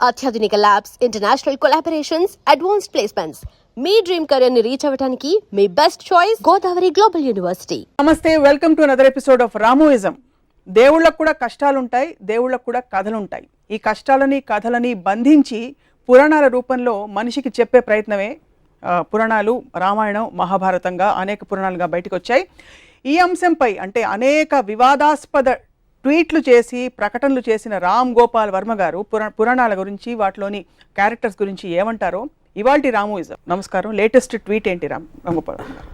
అత్యాధునిక labs, international collaborations, advanced placements. మీ dream career ని రీచ్ అవ్వడానికి మీ best choice Godavari global university. నమస్తే, welcome to another episode of Ramuism. దేవుళ్ళకు కూడా కష్టాలుంటాయి, దేవుళ్ళకు కూడా కథలుంటాయి. ఈ కష్టాలని కథలని బంధించి పురాణాల రూపంలో మనిషికి చెప్పే ప్రయత్నమే పురాణాలు. రామాయణం, మహాభారతంగా అనేక పురాణాలుగా బయటకు వచ్చాయి. ఈ అంశంపై అంటే అనేక వివాదాస్పద ట్వీట్లు చేసి ప్రకటనలు చేసిన రామ్ గోపాల్ వర్మ గారు పురాణాల గురించి, వాటిలోని క్యారెక్టర్స్ గురించి ఏమంటారో ఇవాల్టి రామోయిజం. నమస్కారం. లేటెస్ట్ ట్వీట్ ఏంటి రామ్ గోపాల్ వర్మ గారు?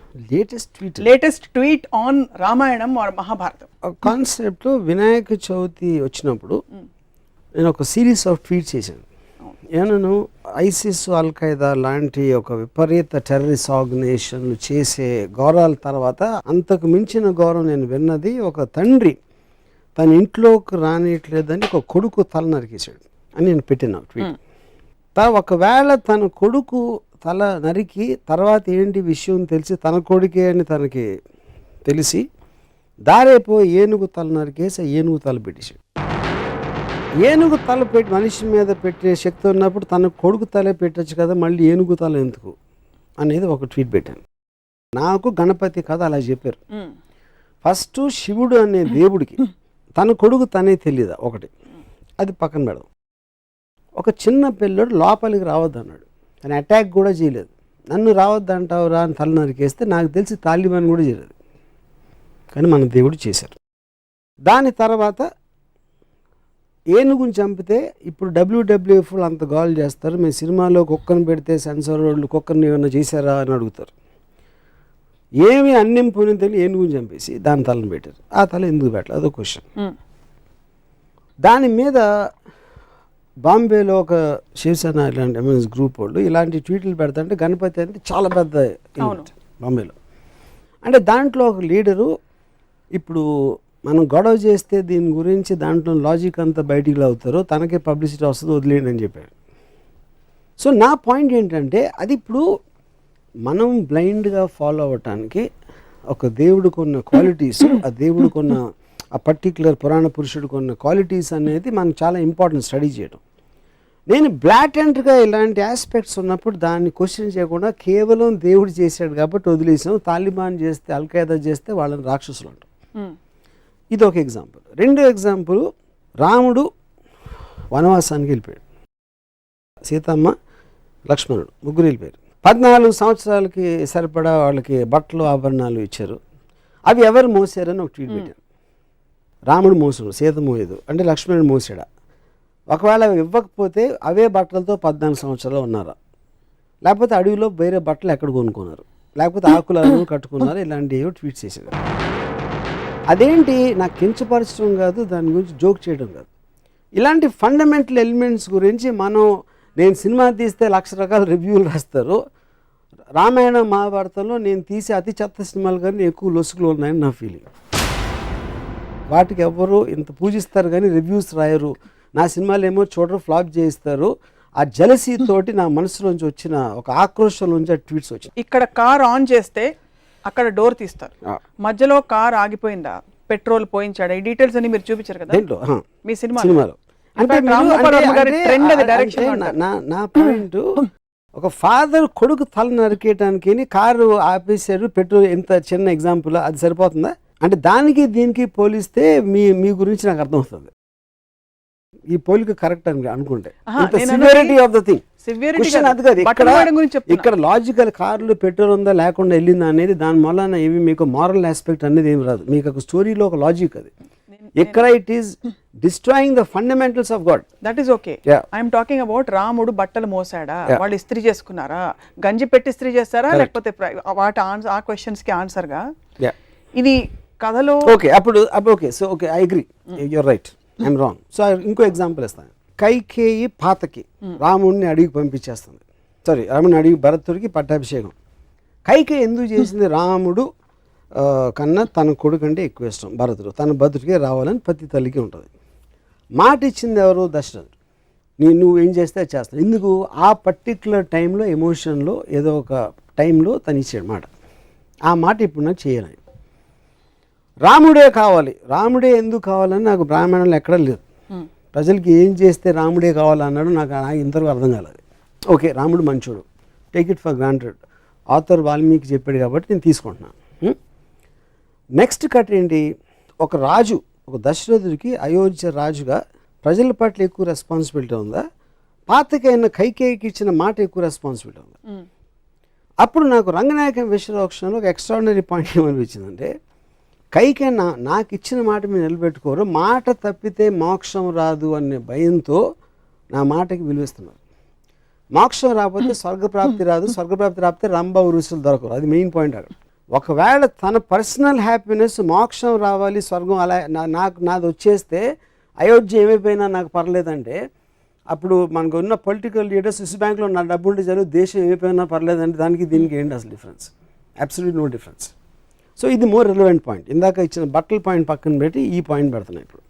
Latest tweet on Ramayanam or Mahabharatam కాన్సెప్ట్లో వినాయక చవితి వచ్చినప్పుడు నేను ఒక సిరీస్ ఆఫ్ ట్వీట్స్ చేశాను. ఏమన్నాను, ఐసిస్, అల్ ఖైదా లాంటి ఒక విపరీత టెర్రరిస్ట్ ఆర్గనైజేషన్లు చేసే ఘోరాల తర్వాత అంతకు మించిన ఘోరం నేను విన్నది, ఒక తండ్రి తన ఇంట్లోకి రానియట్లేదని ఒక కొడుకు తల నరికేశాడు అని నేను పెట్టిన ట్వీట్. ఒకవేళ తన కొడుకు తల నరికి తర్వాత ఏంటి విషయం తెలిసి తన కొడుకే అని తనకి తెలిసి దారేపో ఏనుగు తల నరికేసి ఏనుగు తల పెట్టేశాడు. ఏనుగు తల పెట్టి మనిషి మీద పెట్టే శక్తి ఉన్నప్పుడు తన కొడుకు తలే పెట్టచ్చు కదా, మళ్ళీ ఏనుగు తల ఎందుకు అనేది ఒక ట్వీట్ పెట్టాను. నాకు గణపతి కథ అలా చెప్పారు. ఫస్ట్ శివుడు అనే దేవుడికి తన కొడుకు తనే తెలియదా ఒకటి, అది పక్కన పెడదాం. ఒక చిన్న పిల్లడు లోపలికి రావద్దు అన్నాడు, తను అటాక్ కూడా చేయలేదు. నన్ను రావద్దు అంటావు రా అని తల నరికేస్తే నాకు తెలిసి తాలిబాన్ కూడా చేయలేదు, కానీ మన దేవుడు చేశారు. దాని తర్వాత ఏనుగుని చంపితే ఇప్పుడు WWF అంత గోల్ చేస్తారు, మేము సినిమాలో కుక్కను పెడితే సెన్సార్ వాళ్ళు కుక్కర్ని ఏమన్నా చేశారా అని అడుగుతారు. ఏమి అన్నింపుని తెలియని ఏనుగుని చంపేసి దాని తలను పెట్టారు. ఆ తల ఎందుకు పెట్టాలి, అదో క్వశ్చన్. దాని మీద బాంబేలో ఒక శివసేన ఇలాంటి ఎంఎస్ గ్రూప్ వాళ్ళు ఇలాంటి ట్వీట్లు పెడతాంటే గణపతి అంటే చాలా పెద్ద ఈవెంట్ బాంబేలో. అంటే దాంట్లో ఒక లీడరు ఇప్పుడు మనం గొడవ చేస్తే దీని గురించి దాంట్లో లాజిక్ అంతా బయటికి లాగుతారు, తనకే పబ్లిసిటీ వస్తుంది, వదిలేయండి అని చెప్పాడు. సో నా పాయింట్ ఏంటంటే, అది ఇప్పుడు మనం బ్లైండ్గా ఫాలో అవ్వటానికి ఒక దేవుడికి ఉన్న క్వాలిటీస్, ఆ దేవుడికి ఉన్న ఆ పర్టిక్యులర్ పురాణ పురుషుడికి ఉన్న క్వాలిటీస్ అనేది మనకు చాలా ఇంపార్టెంట్ స్టడీ చేయడం. నేను బ్లాటెంట్గా ఇలాంటి ఆస్పెక్ట్స్ ఉన్నప్పుడు దాన్ని క్వశ్చన్ చేయకుండా కేవలం దేవుడు చేశాడు కాబట్టి వదిలేసాం, తాలిబాన్ చేస్తే, అల్ ఖైదా చేస్తే వాళ్ళని రాక్షసులు అంటాం. ఇది ఒక ఎగ్జాంపుల్. రెండో ఎగ్జాంపుల్, రాముడు వనవాసానికి వెళ్ళిపోయాడు, సీతమ్మ, లక్ష్మణుడు ముగ్గురు వెళ్ళిపోయారు. 14 సంవత్సరాలకి సరిపడా వాళ్ళకి బట్టలు ఆభరణాలు ఇచ్చారు. అవి ఎవరు మోసారని ఒక ట్వీట్ పెట్టారు. రాముడు మోసాడు, సీత మోయదు అంటే లక్ష్మణుడు మోసాడా? ఒకవేళ ఇవ్వకపోతే అవే బట్టలతో 14 సంవత్సరాలు ఉన్నారా? లేకపోతే అడవిలో వేరే బట్టలు ఎక్కడ కొనుక్కున్నారు? లేకపోతే ఆకులను కట్టుకున్నారు? ఇలాంటివి ట్వీట్ చేశారు. అదేంటి, నాకు కించపరచడం కాదు, దాని గురించి జోక్ చేయడం కాదు. ఇలాంటి ఫండమెంటల్ ఎలిమెంట్స్ గురించి నేను సినిమా తీస్తే 1,00,000 రకాల రివ్యూలు రాస్తారు. రామాయణ మహాభారతంలో నేను తీసే అతి చెత్త సినిమాలు కానీ ఎక్కువ లొసుగులు ఉన్నాయని నా ఫీలింగ్. వాటికి ఎవరు ఇంత పూజిస్తారు కానీ రివ్యూస్ రాయరు. నా సినిమాలు ఏమో చూడరు, ఫ్లాప్ చేయిస్తారు. ఆ జలసీ తోటి నా మనసులోంచి వచ్చిన ఒక ఆక్రోషం నుంచి ఆ ట్వీట్స్ వచ్చాయి. ఇక్కడ కార్ ఆన్ చేస్తే అక్కడ డోర్ తీస్తారు, మధ్యలో కార్ ఆగిపోయిందా, పెట్రోల్ పోయించాడా, ఈ డీటెయిల్స్ అని మీరు చూపించారు కదా మీ సినిమాలో. అంటే నా పాయింట్, ఒక ఫాదర్ కొడుకు తల నరికేయటానికి కారు ఆపేశారు, పెట్రోల్, ఎంత చిన్న ఎగ్జాంపుల్, అది సరిపోతుందా? అంటే దానికి దీనికి పోలిస్తే మీ గురించి నాకు అర్థమవుతుంది. ఈ పోలిక కరెక్ట్ అని అనుకుంటే సివియారిటీ ఆఫ్ ద థింగ్, అది కాదు. ఇక్కడ లాజికల్ కార్లు పెట్రోల్ ఉందా లేకుండా వెళ్ళిందా అనేది దాని వలన ఏమి మీకు మారల్ ఆస్పెక్ట్ అనేది ఏమి రాదు. మీకు ఒక స్టోరీలో ఒక లాజిక్ అది. ఇక్కడ it is destroying the fundamentals of God. That is okay. I'm talking about రాముడు బట్టలు మోసాడా, వాళ్ళు ఇస్త్రీ చేసుకున్నారా, గంజి పెట్టి ఇస్త్రీ చేస్తారా, లేకపోతే వాటి ఆ క్వశ్చన్స్ కి ఆన్సర్ గా ఇది కథలో ఓకే. అప్పుడు okay, so okay, I agree, you're right, I'm wrong. So ఇంకో ఎగ్జాంపుల్ ఇస్తాను. కైకేయి పాతకి రాముడిని అడిగి పంపించేస్తుంది, రాముడిని అడిగి భరతుడికి పట్టాభిషేకం. కైకేయి ఎందుకు చేసింది? రాముడు కన్నా తన కొడుకు అంటే ఎక్కువ ఇష్టం భరతుడు, తన భద్రుడికే రావాలని ప్రతి తల్లికి ఉంటుంది. మాట ఇచ్చింది ఎవరు? దశరథుడు. నువ్వు ఏం చేస్తే అది చేస్తాను. ఎందుకు? ఆ పర్టిక్యులర్ టైంలో ఎమోషన్లో ఏదో ఒక టైంలో తను ఇచ్చాడు మాట. ఆ మాట ఇప్పుడు నాకు చేయాలని. రాముడే కావాలి, రాముడే ఎందుకు కావాలని నాకు బ్రాహ్మణులు ఎక్కడ లేదు. ప్రజలకి ఏం చేస్తే రాముడే కావాలన్నాడు నాకు ఇంతవరకు అర్థం కాలేదు. ఓకే, రాముడు మంచోడు, take it for granted, author Valmiki చెప్పాడు కాబట్టి నేను తీసుకుంటున్నాను. నెక్స్ట్ కట్ ఏంటి, ఒక రాజు, ఒక దశరథుడికి అయోధ్య రాజుగా ప్రజల పట్ల ఎక్కువ రెస్పాన్సిబిలిటీ ఉందా, పాతకైన కైకేయికి ఇచ్చిన మాట ఎక్కువ రెస్పాన్సిబిలిటీ ఉందా? అప్పుడు నాకు రంగనాయకం విశ్వరోక్షణలో ఒక ఎక్స్ట్రాడినరీ పాయింట్ ఏమనిపించిందంటే, కైకే నాకు ఇచ్చిన మాట మీరు నిలబెట్టుకోరు, మాట తప్పితే మోక్షం రాదు అనే భయంతో నా మాటకి విలువిస్తున్నారు. మోక్షం రాకపోతే స్వర్గప్రాప్తి రాదు, స్వర్గప్రాప్తి రాకపోతే రంభ ఉరుసులు దొరకరు. అది మెయిన్ పాయింట్ అక్కడ. ఒకవేళ తన పర్సనల్ హ్యాపీనెస్ మోక్షం రావాలి, స్వర్గం అలా నాది వచ్చేస్తే అయోధ్య ఏమైపోయినా నాకు పర్లేదంటే, అప్పుడు మనకు ఉన్న పొలిటికల్ లీడర్స్ స్విస్ బ్యాంక్లో నా డబ్బు ఉంటే చాలు, దేశం ఏమైపోయినా పర్లేదంటే దానికి దీనికి ఏంటి అసలు difference? Absolute no difference. So ఇది మోర్ రిలవెంట్ పాయింట్. ఇందాక ఇచ్చిన బట్టల పాయింట్ పక్కన పెట్టి ఈ పాయింట్ పెడుతున్నాయి ఇప్పుడు.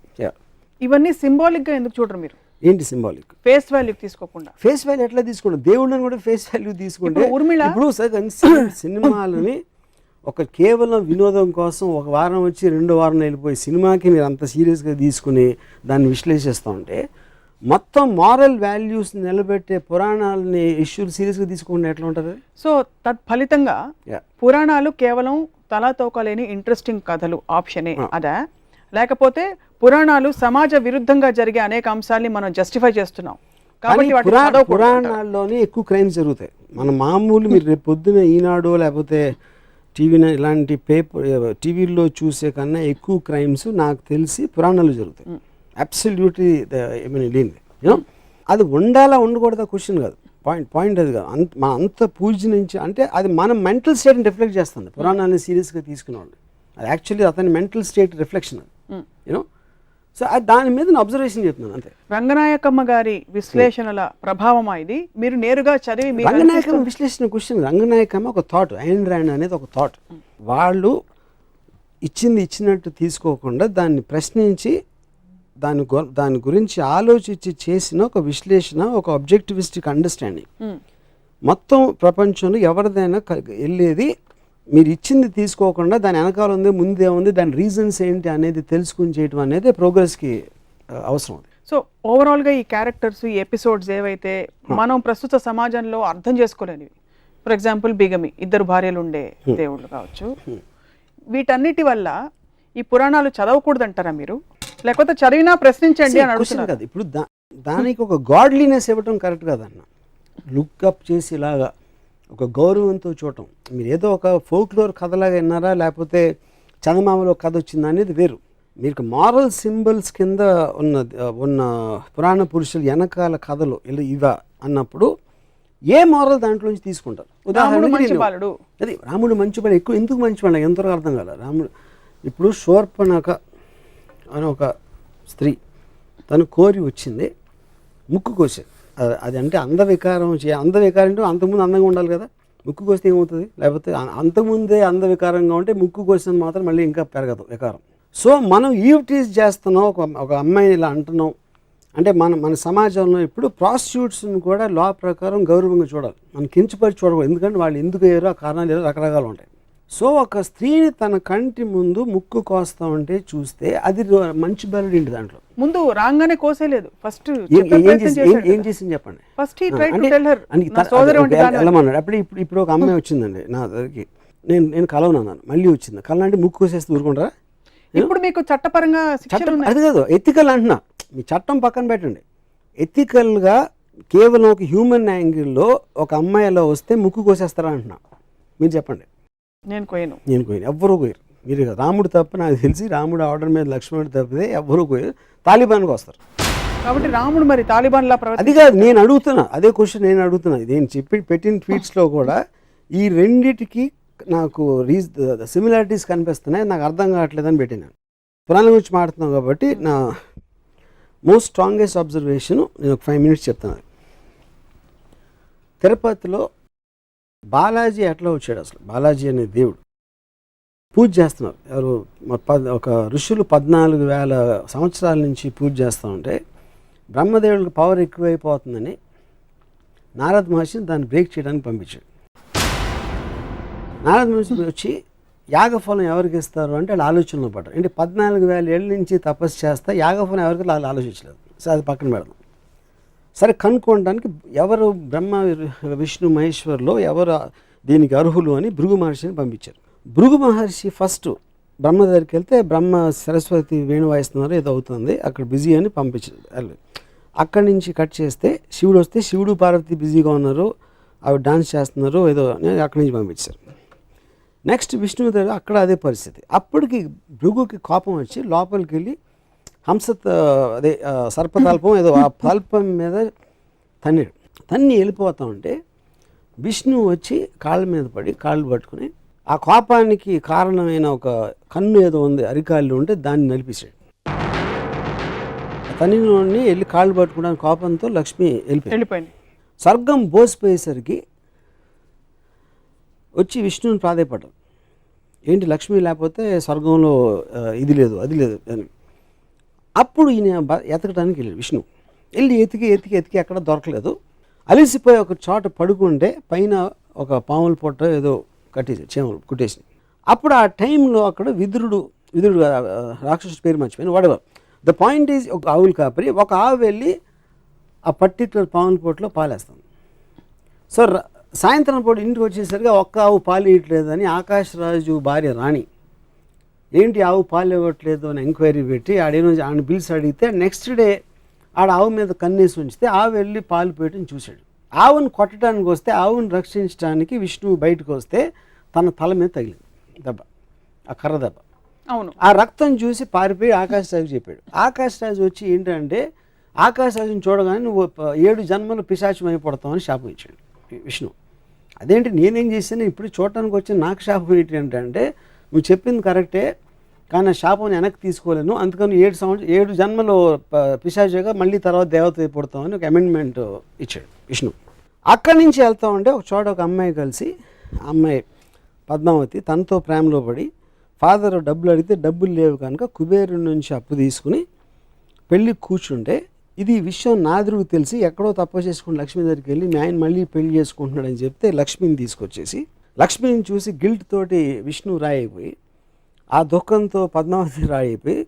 ఇవన్నీ సింబాలిక్గా ఎందుకు చూడరు మీరు? ఏంటి సింబాలిక్? ఫేస్ వాల్యూ తీసుకోకుండా. ఫేస్ వాల్యూ ఎట్లా తీసుకుంటాం? దేవుడిని కూడా ఫేస్ వాల్యూ తీసుకుంటే ఇప్పుడు సినిమాలని ఒక కేవలం వినోదం కోసం ఒక వారం వచ్చి 2వ వారం వెళ్ళిపోయి సినిమాకి మీరు అంత సీరియస్గా తీసుకుని దాన్ని విశ్లేషిస్తూ ఉంటే, మొత్తం మారల్ వాల్యూస్ నిలబెట్టే పురాణాలని ఇష్యూలు సీరియస్గా తీసుకుంటే ఎట్లా ఉంటుంది? సో తత్ఫలితంగా పురాణాలు కేవలం తలాతోకలేని ఇంట్రెస్టింగ్ కథలు ఆప్షనే అదా, లేకపోతే పురాణాలు సమాజ విరుద్ధంగా జరిగే అనేక అంశాలని మనం జస్టిఫై చేస్తున్నాం కాబట్టి పురాణాల్లోనే ఎక్కువ క్రైమ్స్ జరుగుతాయి. మన మామూలు మీరు రేపు పొద్దున ఈనాడు లేకపోతే టీవీ ఇలాంటి టీవీల్లో చూసే కన్నా ఎక్కువ క్రైమ్స్ నాకు తెలిసి పురాణాలు జరుగుతాయి. అబ్సల్యూట్లీ లేనిది. అది ఉండాలా ఉండకూడదా క్వశ్చన్ కాదు, పాయింట్ అది కాదు. మన అంత పూజ నుంచి అంటే అది మన మెంటల్ స్టేట్ని రిఫ్లెక్ట్ చేస్తుంది. పురాణాన్ని సీరియస్గా తీసుకునేవాళ్ళు అది యాక్చువల్లీ అతని మెంటల్ స్టేట్ రిఫ్లెక్షన్ అది. యూనో, సో దాని మీద నేను అబ్జర్వేషన్ చెప్తున్నాను అంతే. రంగనాయకమ్మ గారి విశ్లేషణల ప్రభావమా ఇది? మీరు నేరుగా చదివి రంగనాయకమ్మ విశ్లేషణ క్వశ్చన్, రంగనాయకమ్మ ఒక థాట్, ఐన్ ర్యాండ్ అనేది ఒక థాట్. వాళ్ళు ఇచ్చినట్టు తీసుకోకుండా దాన్ని ప్రశ్నించి దాని గురించి ఆలోచించి చేసిన ఒక విశ్లేషణ, ఒక ఆబ్జెక్టివిస్టిక్ అండర్స్టాండింగ్. మొత్తం ప్రపంచంలో ఎవరిదైనా వెళ్ళేది మీరు ఇచ్చింది తీసుకోకుండా దాని వెనకాల ఉంది, ముందే ఉంది, దాని రీజన్స్ ఏంటి అనేది తెలుసుకుని చేయడం అనేది ప్రోగ్రెస్కి అవసరం. సో ఓవరాల్గా ఈ క్యారెక్టర్స్, ఈ ఎపిసోడ్స్ ఏవైతే మనం ప్రస్తుత సమాజంలో అర్థం చేసుకోలేనివి, ఫర్ ఎగ్జాంపుల్ బిగమి, 2 భార్యలు ఉండే దేవుళ్ళు కావచ్చు, వీటన్నిటి వల్ల ఈ పురాణాలు చదవకూడదు అంటారా మీరు? లేకపోతే చదివినా ప్రశ్నించండి అని అడుగుతున్నారు కదా. ఇప్పుడు దానికి ఒక గాడ్లీనెస్ ఇవ్వటం కరెక్ట్ కాదన్న. లుక్అప్ చేసి ఇలాగా ఒక గౌరవంతో చూడటం. మీరు ఏదో ఒక ఫోక్లోర్ కథలాగా విన్నారా, లేకపోతే చందమామలో కథ వచ్చిందా అనేది వేరు. మీకు మారల్ సింబల్స్ కింద ఉన్న పురాణ పురుషులు వెనకాల కథలు ఇవా అన్నప్పుడు ఏ మారల్ దాంట్లోంచి తీసుకుంటారు? ఉదాహరణకి అది రాముడు మంచివాడు, ఎక్కువ ఎందుకు మంచివాడు ఎంతవరకు అర్థం కాదు. రాముడు ఇప్పుడు శూర్పణఖ అని ఒక స్త్రీ, తను కోరి వచ్చింది, ముక్కు కోసేది. అది అంటే అందవికారం అంటే అంతకుముందు అందంగా ఉండాలి కదా, ముక్కు కోస్తే ఏమవుతుంది? లేకపోతే అంతకుముందే అందవికారంగా ఉంటే ముక్కు కోసిన మాత్రం మళ్ళీ ఇంకా పెరగదు వికారం. సో మనం ఈవ్టీజ్ చేస్తున్నాం, ఒక అమ్మాయిని ఇలా అంటున్నాం అంటే మన సమాజంలో ఇప్పుడు ప్రాస్టిట్యూట్స్ని కూడా లా ప్రకారం గౌరవంగా చూడాలి, మనం కించపరిచి చూడకూడదు. ఎందుకంటే వాళ్ళు ఎందుకు అయ్యారో ఆ కారణాలు ఏదో రకరకాలు ఉంటాయి. సో ఒక స్త్రీని తన కంటి ముందు ముక్కు కోస్తా ఉంటే చూస్తే అది మంచి బెలడ్ ఏంటి? దాంట్లో ముందు రాగానే కోసేలేదు, ఫస్ట్ ఏం చేసింది చెప్పండి. వెళ్ళమన్నాడు. అప్పుడు ఇప్పుడు ఒక అమ్మాయి వచ్చిందండి నా దగ్గరికి, నేను కలవనన్నాను, మళ్ళీ వచ్చింది కలనంటే ముక్కు కోసేస్తే ఊరుకుంటారా? ఇప్పుడు మీకు చట్టపరంగా అది కాదు, ఎథికల్ అంటున్నా. మీ చట్టం పక్కన పెట్టండి, ఎథికల్గా కేవలం ఒక హ్యూమన్ యాంగిల్లో ఒక అమ్మాయిలో వస్తే ముక్కు కోసేస్తారా అంటున్నా. మీరు చెప్పండి. నేను కోయను, ఎవ్వరూ కోయరు. మీరు రాముడు తప్ప నాకు తెలిసి, రాముడు ఆర్డర్ మీద లక్ష్మణుడు తప్పితే ఎవ్వరూ కోయరు. తాలిబాన్కి వస్తారు కాబట్టి రాముడు మరి తాలిబాన్ లా అది కాదు నేను అడుగుతున్నా, అదే క్వశ్చన్ నేను అడుగుతున్నా. నేను పెట్టిన ట్వీట్స్లో కూడా ఈ రెండిటికి నాకు సిమిలారిటీస్ కనిపిస్తున్నాయి, నాకు అర్థం కావట్లేదని పెట్టినాను. పురాణం గురించి మాట్లాడుతున్నాం కాబట్టి నా మోస్ట్ స్ట్రాంగెస్ట్ అబ్జర్వేషన్ నేను ఒక 5 minutes చెప్తున్నాను. తిరుపతిలో బాలాజీ ఎట్లా వచ్చాడు? అసలు బాలాజీ అనే దేవుడు పూజ చేస్తున్నారు. ఎవరు ఒక ఋషులు 14,000 సంవత్సరాల నుంచి పూజ చేస్తూ ఉంటే బ్రహ్మదేవుడికి పవర్ ఎక్కువైపోతుందని నారద మహర్షిని దాన్ని బ్రేక్ చేయడానికి పంపించాడు. నారద మహర్షి వచ్చి యాగఫలం ఎవరికి ఇస్తారు అంటే వాళ్ళు ఆలోచనలో పడ్డారు. అంటే 14,000 ఏళ్ళ నుంచి తపస్సు చేస్తా యాగఫలం ఎవరికి వాళ్ళు ఆలోచించలేదు. సరే అది పక్కన పెడదాం. సరే కనుక్కోవడానికి ఎవరు బ్రహ్మ విష్ణు మహేశ్వర్లో ఎవరు దీనికి అర్హులు అని భృగు మహర్షిని పంపించారు. భృగు మహర్షి ఫస్ట్ బ్రహ్మ దగ్గరికి వెళ్తే బ్రహ్మ సరస్వతి వేణు వాయిస్తున్నారు ఏదో అవుతుంది అక్కడ బిజీ అని పంపించారు. అక్కడి నుంచి కట్ చేస్తే శివుడు వస్తే శివుడు పార్వతి బిజీగా ఉన్నారు, అవి డాన్స్ చేస్తున్నారు ఏదో అని అక్కడి నుంచి పంపించారు. నెక్స్ట్ విష్ణువు దగ్గర అక్కడ అదే పరిస్థితి. అప్పటికి భృగుకి కోపం వచ్చి లోపలికి వెళ్ళి అదే సర్పతల్పం ఏదో ఆ తల్పం మీద తన్ని వెళ్ళిపోతా ఉంటే విష్ణువు వచ్చి కాళ్ళ మీద పడి కాళ్ళు పట్టుకుని ఆ కోపానికి కారణమైన ఒక కన్ను ఏదో ఉంది అరికాళ్ళు ఉంటే దాన్ని నలిపేశాడు. తన్నిని వెళ్ళి కాళ్ళు పట్టుకోవడానికి కోపంతో లక్ష్మి వెళ్ళిపోయింది. స్వర్గం బోసిపోయేసరికి వచ్చి విష్ణువుని ప్రాధేయపడ్డాం, ఏంటి లక్ష్మి లేకపోతే స్వర్గంలో ఇది లేదు అది లేదు అని. అప్పుడు ఈయన ఎతకడానికి వెళ్ళాడు విష్ణు. వెళ్ళి ఎతికి ఎక్కడ దొరకలేదు. అలిసిపోయి ఒక చోట పడుకుంటే పైన ఒక పాముల పొట్ట ఏదో కట్టేసి చేమలు కుట్టేసి. అప్పుడు ఆ టైంలో అక్కడ విదురుడు రాక్షసుడి పేరు మర్చిపోయిన వాడేవారు. ద పాయింట్ ఈజ్ ఒక ఆవులు కాపరి ఒక ఆవు వెళ్ళి ఆ పర్టిక్యులర్ పాముల పొట్టలో పాలేస్తుంది. సో సాయంత్రం పూట ఇంటికి వచ్చేసరికి ఒక్క ఆవు పాలు ఇవ్వట్లేదని ఆకాశరాజు భార్య రాణి ఏంటి ఆవు పాలు ఇవ్వట్లేదు అని ఎంక్వైరీ పెట్టి ఆడేమో పిలిచి అడిగితే నెక్స్ట్ డే ఆడ ఆవు మీద కన్నేసి ఉంచితే ఆవు వెళ్ళి పాలు పెట్టని చూశాడు. ఆవును కొట్టడానికి వస్తే ఆవును రక్షించడానికి విష్ణువు బయటకు వస్తే తన తల మీద తగిలింది దెబ్బ, ఆ కర్ర దెబ్బ. అవును. ఆ రక్తం చూసి పారిపోయి ఆకాశరాజు చెప్పాడు. ఆకాశరాజు వచ్చి ఏంటంటే ఆకాశరాజుని చూడగానే నువ్వు 7 జన్మలు పిశాచం అయిపోతావని శాపం ఇచ్చాడు విష్ణు. అదేంటి నేనేం చేశాను ఇప్పుడు చూడటానికి వచ్చి నాకు శాపం ఏంటంటే నువ్వు చెప్పింది కరెక్టే కానీ శాపం వెనక్కి తీసుకోలేను, అందుకని 7 జన్మలు పిశాచిగా మళ్ళీ తర్వాత దేవత అయిపోతామని ఒక అమెండ్మెంట్ ఇచ్చాడు విష్ణు. అక్కడి నుంచి వెళ్తా ఉంటే ఒక చోట ఒక అమ్మాయి కలిసి అమ్మాయి పద్మావతి తనతో ప్రేమలో పడి ఫాదర్ డబ్బులు అడిగితే డబ్బులు లేవు కనుక కుబేరుడి నుంచి అప్పు తీసుకుని పెళ్ళి కూర్చుంటే ఇది విషయం నాదురుకు తెలిసి ఎక్కడో తప్పు చేసుకుని లక్ష్మి దగ్గరికి వెళ్ళి ఆయన మళ్ళీ పెళ్లి చేసుకుంటున్నాడని చెప్తే లక్ష్మిని తీసుకొచ్చేసి లక్ష్మిని చూసి గిల్ట్ తోటి విష్ణు రాయిపోయి ఆ దుఃఖంతో పద్మావతి రాయిపోయి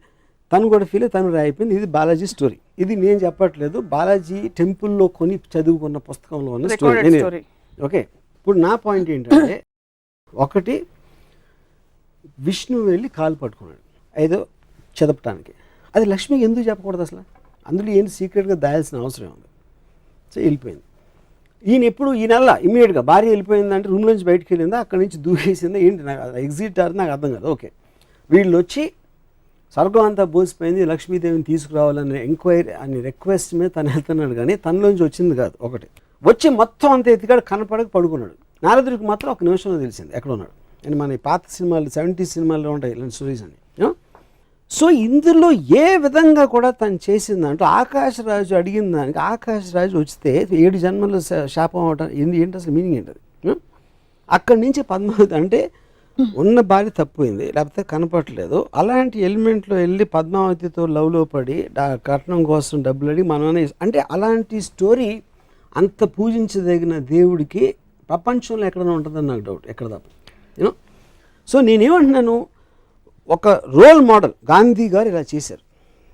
తను కూడా ఫీల్ తను రాయిపోయింది. ఇది బాలాజీ స్టోరీ, ఇది నేను చెప్పట్లేదు, బాలాజీ టెంపుల్లో కొని చదువుకున్న పుస్తకంలో ఉన్న స్టోరీ. ఓకే, ఇప్పుడు నా పాయింట్ ఏంటంటే ఒకటి విష్ణు వెళ్ళి కాలు పట్టుకున్నాడు ఏదో చదపటానికి, అది లక్ష్మికి ఎందుకు చెప్పకూడదు అసలు? అందులో ఏంటి సీక్రెట్గా దాయాల్సిన అవసరం ఉంది. సో వెళ్ళిపోయింది. ఈయన ఎప్పుడు ఈ నెల ఇమీడియట్గా భార్య వెళ్ళిపోయిందంటే రూమ్ నుంచి బయటకు వెళ్ళిందా అక్కడి నుంచి దూకేసిందా ఏంటి నాకు ఎగ్జిట్ ఆర్ నాకు అర్థం కాదు. ఓకే, వీళ్ళు వచ్చి స్వర్గం అంతా బోసిపోయింది లక్ష్మీదేవిని తీసుకురావాలని ఎంక్వైరీ అని రిక్వెస్ట్ మీద తను వెళ్తున్నాడు కానీ తనలోంచి వచ్చింది కాదు. ఒకటి వచ్చి మొత్తం అంత ఎత్తికాడు కనపడక పడుకున్నాడు. నారదుడికి మాత్రం ఒక నిమిషంలో తెలిసింది ఎక్కడ ఉన్నాడు అని. మన పాత సినిమాలు 70s సినిమాల్లో ఉంటాయి ఇలాంటి స్టోరీస్ అని. సో ఇందులో ఏ విధంగా కూడా తను చేసిందంటూ ఆకాశరాజు అడిగిన దానికి ఆకాశరాజు వస్తే 7 జన్మలు శాపం అవటం ఏంటి అసలు మీనింగ్ ఏంటది? అక్కడి నుంచి పద్మావతి అంటే ఉన్న భార్య తప్పిపోయింది లేకపోతే కనపడలేదు అలాంటి ఎలిమెంట్లో వెళ్ళి పద్మావతితో లవ్లో పడి కట్నం కోసం డబ్బులు అడిగి మనమే అంటే అలాంటి స్టోరీ అంత పూజించదగిన దేవుడికి ప్రపంచంలో ఎక్కడైనా ఉంటుందని నాకు డౌట్, ఎక్కడ తప్ప యూనో. సో నేనేమంటున్నాను, ఒక రోల్ మోడల్ గాంధీ గారు ఇలా చేశారు.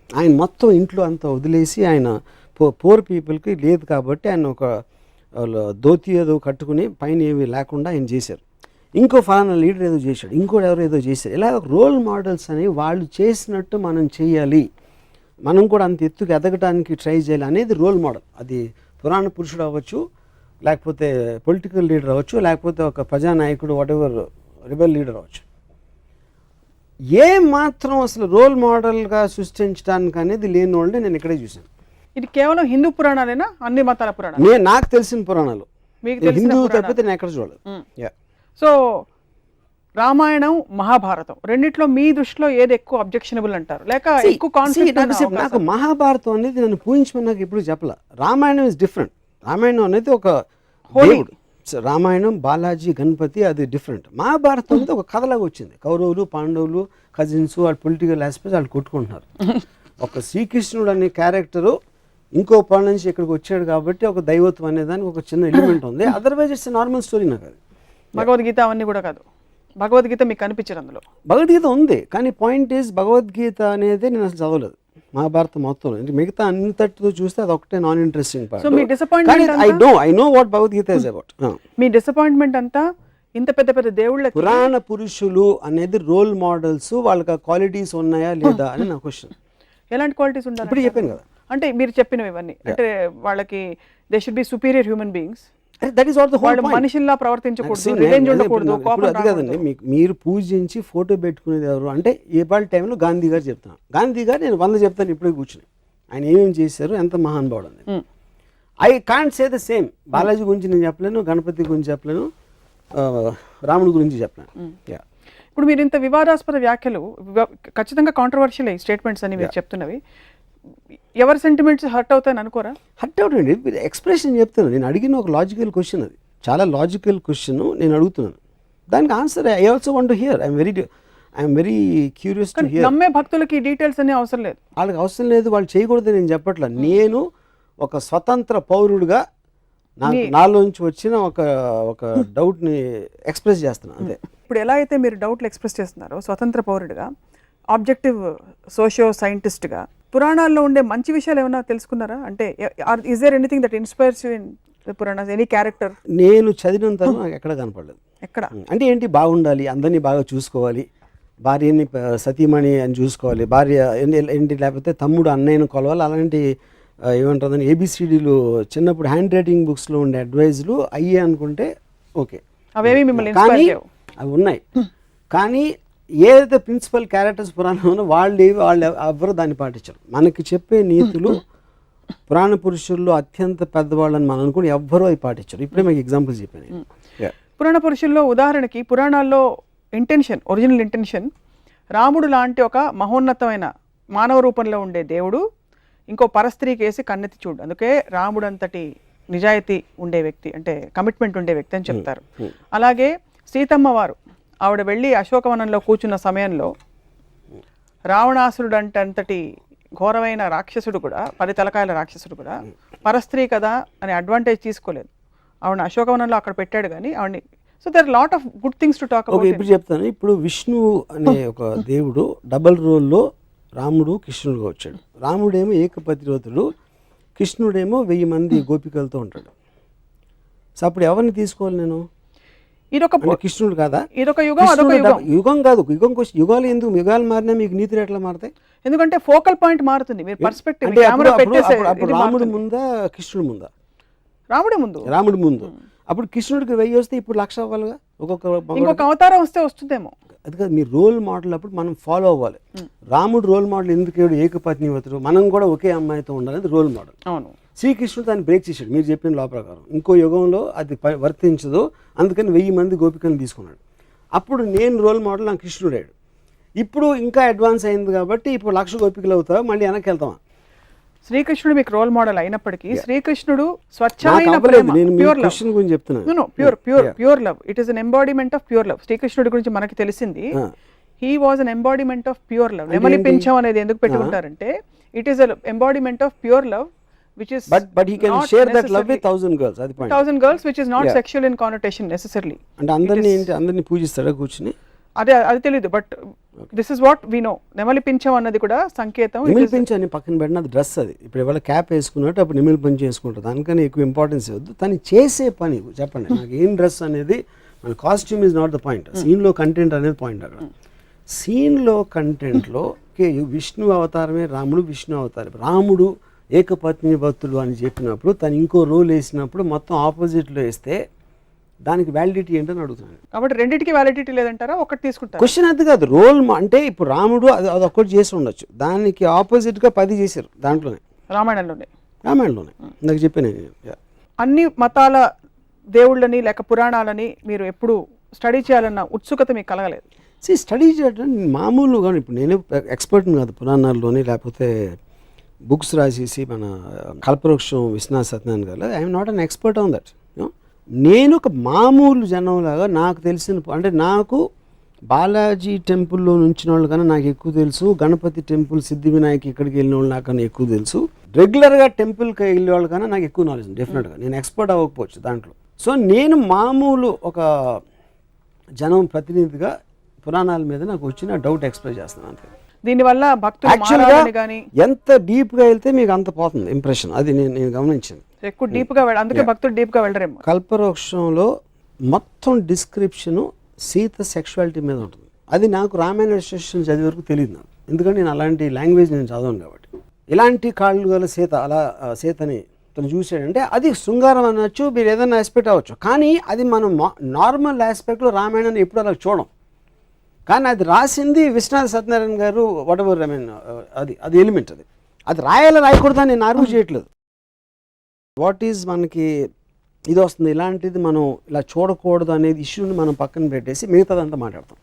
ఆయన మొత్తం ఇంట్లో అంతా వదిలేసి ఆయన పూర్ పీపుల్కి లేదు కాబట్టి ఆయన ఒక ధోతి ఏదో కట్టుకుని పైన ఏమీ లేకుండా ఆయన చేశారు. ఇంకో ఫలానా లీడర్ ఏదో చేశాడు, ఇంకోటి ఎవరు ఏదో చేశారు. ఇలా రోల్ మోడల్స్ అనేవి వాళ్ళు చేసినట్టు మనం చేయాలి, మనం కూడా అంత ఎత్తుకు ఎదగడానికి ట్రై చేయాలి అనేది రోల్ మోడల్. అది పురాణ పురుషుడు అవ్వచ్చు, లేకపోతే పొలిటికల్ లీడర్ అవ్వచ్చు, లేకపోతే ఒక ప్రజానాయకుడు వాటెవర్ రిబెల్ లీడర్ అవ్వచ్చు. ఏ మాత్రం అసలు రోల్ మోడల్గా సృష్టించడానికి అనేది లేని వాళ్ళని నేను ఇక్కడే చూశాను. ఇది కేవలం హిందూ పురాణాలేనా అన్ని మతాల పురాణాలు? నాకు తెలిసిన పురాణాలు హిందూ తప్పితే నేను ఎక్కడ చూడలేదు. సో రామాయణం మహాభారతం రెండిట్లో మీ దృష్టిలో ఏది ఎక్కువ అబ్జెక్షనబుల్ అంటారు లేక ఎక్కువ కాన్ఫ్లిక్ట్? నాకు మహాభారతం అనేది నన్ను పూజించమని నాకు ఎప్పుడు చెప్పలే. Ramayanam is different. రామాయణం అనేది ఒక దేవుడు, రామాయణం బాలాజీ గణపతి అది డిఫరెంట్. మహాభారతం అనేది ఒక కథలాగా వచ్చింది. కౌరవులు పాండవులు కజిన్స్ వాళ్ళు పొలిటికల్ ఆస్పెక్ట్స్ వాళ్ళు కొట్టుకుంటున్నారు. ఒక శ్రీకృష్ణుడు అనే క్యారెక్టరు ఇంకో పాల నుంచి ఇక్కడికి వచ్చాడు కాబట్టి ఒక దైవత్వం అనేదానికి ఒక చిన్న ఎలిమెంట్ ఉంది. Otherwise it's normal story. నాకు అది భగవద్గీత అవన్నీ కూడా కాదు. భగవద్గీత మీకు కనిపించదు అందులో? భగవద్గీత ఉంది కానీ పాయింట్ ఈజ్ భగవద్గీత అనేది నేను అసలు చదవలేదు. మహాభారతం మొత్తం మిగతా అంతటితో చూస్తే అది ఒకటే non interesting So, me part. disappointment I know what Bhagavad Gita is about. Me disappointment అంతా ఇంత పెద్ద పెద్ద దేవుళ్ళకి పురాణ పురుషులు అనేది రోల్ మోడల్స్, వాళ్ళకి ఆ క్వాలిటీస్ ఉన్నాయా లేదా అని నా క్వశ్చన్. ఎలాంటి క్వాలిటీస్ ఉండాలి ఇప్పుడు చెప్పాను కదా. అంటే మీరు చెప్పినవి ఇవన్నీ అంటే వాళ్ళకి they should be superior human beings, that is what the whole వాళ్ళు పాయింట్. మనిషిలా ప్రవర్తించకూడదు, రివెంజ్ ఉండకూడదు, కోపం అది కదండి రాకూడదు. మీరు పూజించి ఫోటో పెట్టుకునేది ఎవరు అంటే ఇవాళ టైంలో గాంధీ గారు చెప్తాను. గాంధీ గారు నేను 100 చెప్తాను ఇప్పుడే కూర్చుని. ఆయన ఏమేమి చేశారు, ఎంత మహానుభావుడు అని. I can't say the same. Balaji గురించి నేను చెప్పలేను, గణపతి గురించి చెప్పలేను, రాముడి గురించి చెప్పలేను. ఇప్పుడు మీరు ఇంత వివాదాస్పద వ్యాఖ్యలు ఖచ్చితంగా కాంట్రవర్షియల్ స్టేట్మెంట్స్ అని మీరు చెప్తున్నవి, ఎవరి సెంటిమెంట్స్ హర్ట్ అవుతాయని అనుకోరా? హర్ట్ అవుట్ అండి. ఎక్స్ప్రెషన్ చెప్తాను. నేను అడిగిన ఒక లాజికల్ క్వశ్చన్, అది చాలా లాజికల్ క్వశ్చన్ నేను అడుగుతున్నాను. దానికి answer I also want to hear. I'm very curious to hear. నమ్మే భక్తులకి డీటెయిల్స్ అనే అవసరం లేదు, వాళ్ళకి అవసరం లేదు, వాళ్ళు చేయకూడదు నేను చెప్పట్లా. నేను ఒక స్వతంత్ర పౌరుడుగా నాలోంచి వచ్చిన ఒక డౌట్ని ఎక్స్ప్రెస్ చేస్తున్నాను అంతే. ఇప్పుడు ఎలా అయితే మీరు డౌట్లు ఎక్స్ప్రెస్ చేస్తున్నారో స్వతంత్ర పౌరుడిగా, ఆబ్జెక్టివ్ సోషియో సైంటిస్ట్గా, పురాణాల్లో ఉండే మంచి విషయాలు ఏమైనా తెలుసుకున్నారా? అంటే is there anything that inspires you in the Puranas, any character? నేను చదివినంత నాకు ఎక్కడ కనపడలేదు. ఎక్కడ అంటే ఏంటి, బాగుండాలి, అందరినీ బాగా చూసుకోవాలి, భార్యని సతీమణి అని చూసుకోవాలి, భార్య ఏంటి లేకపోతే తమ్ముడు అన్నయ్యను కొలవాలి, అలాంటి ఏమంటుందని ఏబిసిడీలు చిన్నప్పుడు హ్యాండ్ రైటింగ్ బుక్స్లో ఉండే అడ్వైజులు అయ్యే అనుకుంటే ఓకే, అవేవి మిమ్మల్ని కానీ అవి ఉన్నాయి. కానీ ఏదైతే ప్రిన్సిపల్ క్యారెక్టర్స్ పురాణంలో వాళ్ళు ఎవరు దాన్ని పాటించరు. మనకి చెప్పే నీతులు పురాణ పురుషుల్లో అత్యంత పెద్దవాళ్ళని మనం అనుకుని ఎవ్వరూ అవి పాటించరు. ఇప్పుడే మీకు ఎగ్జాంపుల్స్ చెప్పాను. పురాణ పురుషుల్లో ఉదాహరణకి పురాణాల్లో ఇంటెన్షన్, ఒరిజినల్ ఇంటెన్షన్, రాముడు లాంటి ఒక మహోన్నతమైన మానవ రూపంలో ఉండే దేవుడు ఇంకో పరస్త్రీకి వేసి కన్నెత్తి చూడు, అందుకే రాముడు అంతటి నిజాయితీ ఉండే వ్యక్తి, అంటే కమిట్మెంట్ ఉండే వ్యక్తి అని చెప్తారు. అలాగే సీతమ్మ వారు ఆవిడ వెళ్ళి అశోకవనంలో కూర్చున్న సమయంలో రావణాసురుడు అంతటి ఘోరమైన రాక్షసుడు కూడా, 10 తలకాయల రాక్షసుడు కూడా పరస్త్రీ కదా అని అడ్వాంటేజ్ తీసుకోలేదు. ఆవిడ అశోకవనంలో అక్కడ పెట్టాడు కానీ ఆవిడని. So there lot of good things to talk about. ఇప్పుడు చెప్తాను. ఇప్పుడు విష్ణు అనే ఒక దేవుడు డబల్ రోల్లో రాముడు కృష్ణుడుగా వచ్చాడు. రాముడేమో ఏకపతివ్రతుడు, కృష్ణుడేమో 1000 మంది గోపికలతో ఉంటాడు. సో అప్పుడు ఎవరిని తీసుకోవాలి నేను? ఇదొక కృష్ణుడు కాదా? ఇదొక యుగం, అదొక యుగం. యుగం కాదు, యుగం యుగాలు ఎందుకు? యుగాలు మారినా మీకు నీతులు ఎట్లా మారుతాయి? ఎందుకంటే ఫోకల్ పాయింట్ మారుతుంది, మీరు పర్స్పెక్టివ్. అంటే అప్పుడు రాముడు ముందా కృష్ణుడు ముందా? రాముడి ముందు. రాముడి ముందు. అప్పుడు కృష్ణుడికి 1000 వస్తే ఇప్పుడు 1,00,000 అవ్వాలిగా. ఇంకొక అవతారం వస్తే వస్తుందేమో. అది కాదు, మీ రోల్ మోడల్ అప్పుడు మనం ఫాలో అవ్వాలి. రాముడు రోల్ మోడల్ ఎందుకు ఏకపత్నివతుడు, మనం కూడా ఒకే అమ్మాయితో ఉండాలి రోల్ మోడల్. అవును, శ్రీకృష్ణుడు దాన్ని బ్రేక్ చేశాడు మీరు చెప్పిన లా ప్రకారం. ఇంకో యుగంలో అది వర్తించదు, అందుకని 1000 మంది గోపికలను తీసుకున్నాడు. అప్పుడు నేను రోల్ మోడల్, నాకు కృష్ణుడాడు. ఇప్పుడు ఇంకా అడ్వాన్స్ అయింది కాబట్టి ఇప్పుడు 1,00,000 గోపికలు అవుతావు, మళ్ళీ వెనక్కి వెళ్తామా? శ్రీకృష్ణుడు మీకు రోల్ మోడల్ అయినప్పటికీ శ్రీకృష్ణుడు స్వచ్ఛమైన ప్రేమ, ప్యూర్ లవ్ గురించి చెప్తున్నాను. Pure love, it is an embodiment of pure love. శ్రీకృష్ణుడి గురించి మనకి తెలిసింది, he was an embodiment of pure love. నెమలి పింఛం అనేది ఎందుకు పెట్టుకుంటారంటే it is an embodiment of pure love, which is but he can share that love with 1,000 girls. అది point. 1,000 girls, which is not sexual in connotation necessarily. అంటే అందరిని పూజిస్తాడా కూర్చుని? అది తెలీదు, but this is what we no. నెమలి పింఛం అన్నది కూడా సంకేతం. నెమలి పింఛం అని పక్కన పెట్టిన అది డ్రెస్, అది ఇప్పుడు ఇవాళ క్యాప్ వేసుకున్నట్టు అప్పుడు నెమలి పింఛం వేసుకుంటారు. దానికని ఎక్కువ ఇంపార్టెన్స్ ఇవ్వద్దు. తను చేసే పని చెప్పండి నాకు, ఏం డ్రెస్ అనేది మన costume is not the point. సీన్లో కంటెంట్ అనేది పాయింట్. అక్కడ సీన్లో కంటెంట్లో విష్ణు అవతారమే రాముడు, విష్ణు అవతారం. రాముడు ఏకపత్ని భక్తుడు అని చెప్పినప్పుడు తను ఇంకో రోల్ వేసినప్పుడు మొత్తం ఆపోజిట్లో వేస్తే దానికి వ్యాలిడిటీ ఏంటని అడుగుతున్నాను. కాబట్టి రెండింటికి వ్యాలిడిటీ లేదంటారా? ఒకటి తీసుకుంటారు. క్వశ్చన్ అది కాదు. రోల్ అంటే ఇప్పుడు రాముడు అది ఒక్కటి చేసి ఉండొచ్చు, దానికి ఆపోజిట్గా 10 చేశారు దాంట్లోనే, రామాయణంలోనే నాకు చెప్పాను. అన్ని మతాల దేవుళ్ళని లేక పురాణాలని మీరు ఎప్పుడు స్టడీ చేయాలన్న ఉత్సుకత మీకు కలగలేదు? స్టడీ చేయడం మామూలుగా, ఇప్పుడు నేను ఎక్స్పర్ట్ని కాదు పురాణాల్లోని, లేకపోతే బుక్స్ రాసేసి మన కల్పవృక్షం విశ్వనాథ్ సత్యనారాయణ గారు, I'm not an expert on that. నేను ఒక మామూలు జనంలాగా నాకు తెలిసిన, అంటే నాకు బాలాజీ టెంపుల్లో నుంచిన వాళ్ళు కన్నా నాకు ఎక్కువ తెలుసు, గణపతి టెంపుల్, సిద్ధి వినాయక్ ఇక్కడికి వెళ్ళిన వాళ్ళు నాకన్నా ఎక్కువ తెలుసు, రెగ్యులర్గా టెంపుల్కి వెళ్ళే వాళ్ళు కన్నా నాకు ఎక్కువ నాలెడ్జ్ డెఫినెట్గా. నేను ఎక్స్పర్ట్ అవ్వకపోవచ్చు దాంట్లో. సో నేను మామూలు ఒక జనం ప్రతినిధిగా పురాణాల మీద నాకు వచ్చిన డౌట్ ఎక్స్ప్రెస్ చేస్తున్నాను అంతే. దీనివల్ల భక్తులు యాక్చువల్గా మారాలని కానీ ఎంత డీప్గా వెళ్తే మీకు అంత పోతుంది ఇంప్రెషన్. అది నేను గమనించింది. ఎక్కువ డీప్ గా అందుకే భక్తులు డీప్ గా వెళ్ళరేమో. కల్పవృక్షంలో మొత్తం డిస్క్రిప్షను సీత సెక్షువాలిటీ మీద ఉంటుంది. అది నాకు రామాయణ స్టేషన్ చదివే వరకు తెలియదు నాకు, ఎందుకంటే నేను అలాంటి లాంగ్వేజ్ నేను చదవను కాబట్టి. ఇలాంటి కాళ్ళు గల సీత, అలా సీతని తను చూసాడంటే అది శృంగారం అనొచ్చు, మీరు ఏదైనా ఆస్పెక్ట్ అవ్వచ్చు, కానీ అది మనం నార్మల్ ఆస్పెక్ట్లో రామాయణాన్ని ఎప్పుడు అలా చూడం. కానీ అది రాసింది విశ్వనాథ సత్యనారాయణ గారు, వాట్ ఎవర్ ఐ మీన్, అది ఎలిమెంట్. అది రాయకూడదని నేను ఆర్గ్యూ చేయట్లేదు. వాట్ ఈజ్ మనకి ఇది వస్తుంది, ఇలాంటిది మనం ఇలా చూడకూడదు అనేది ఇష్యూని మనం పక్కన పెట్టేసి మిగతాదంతా మాట్లాడతాం.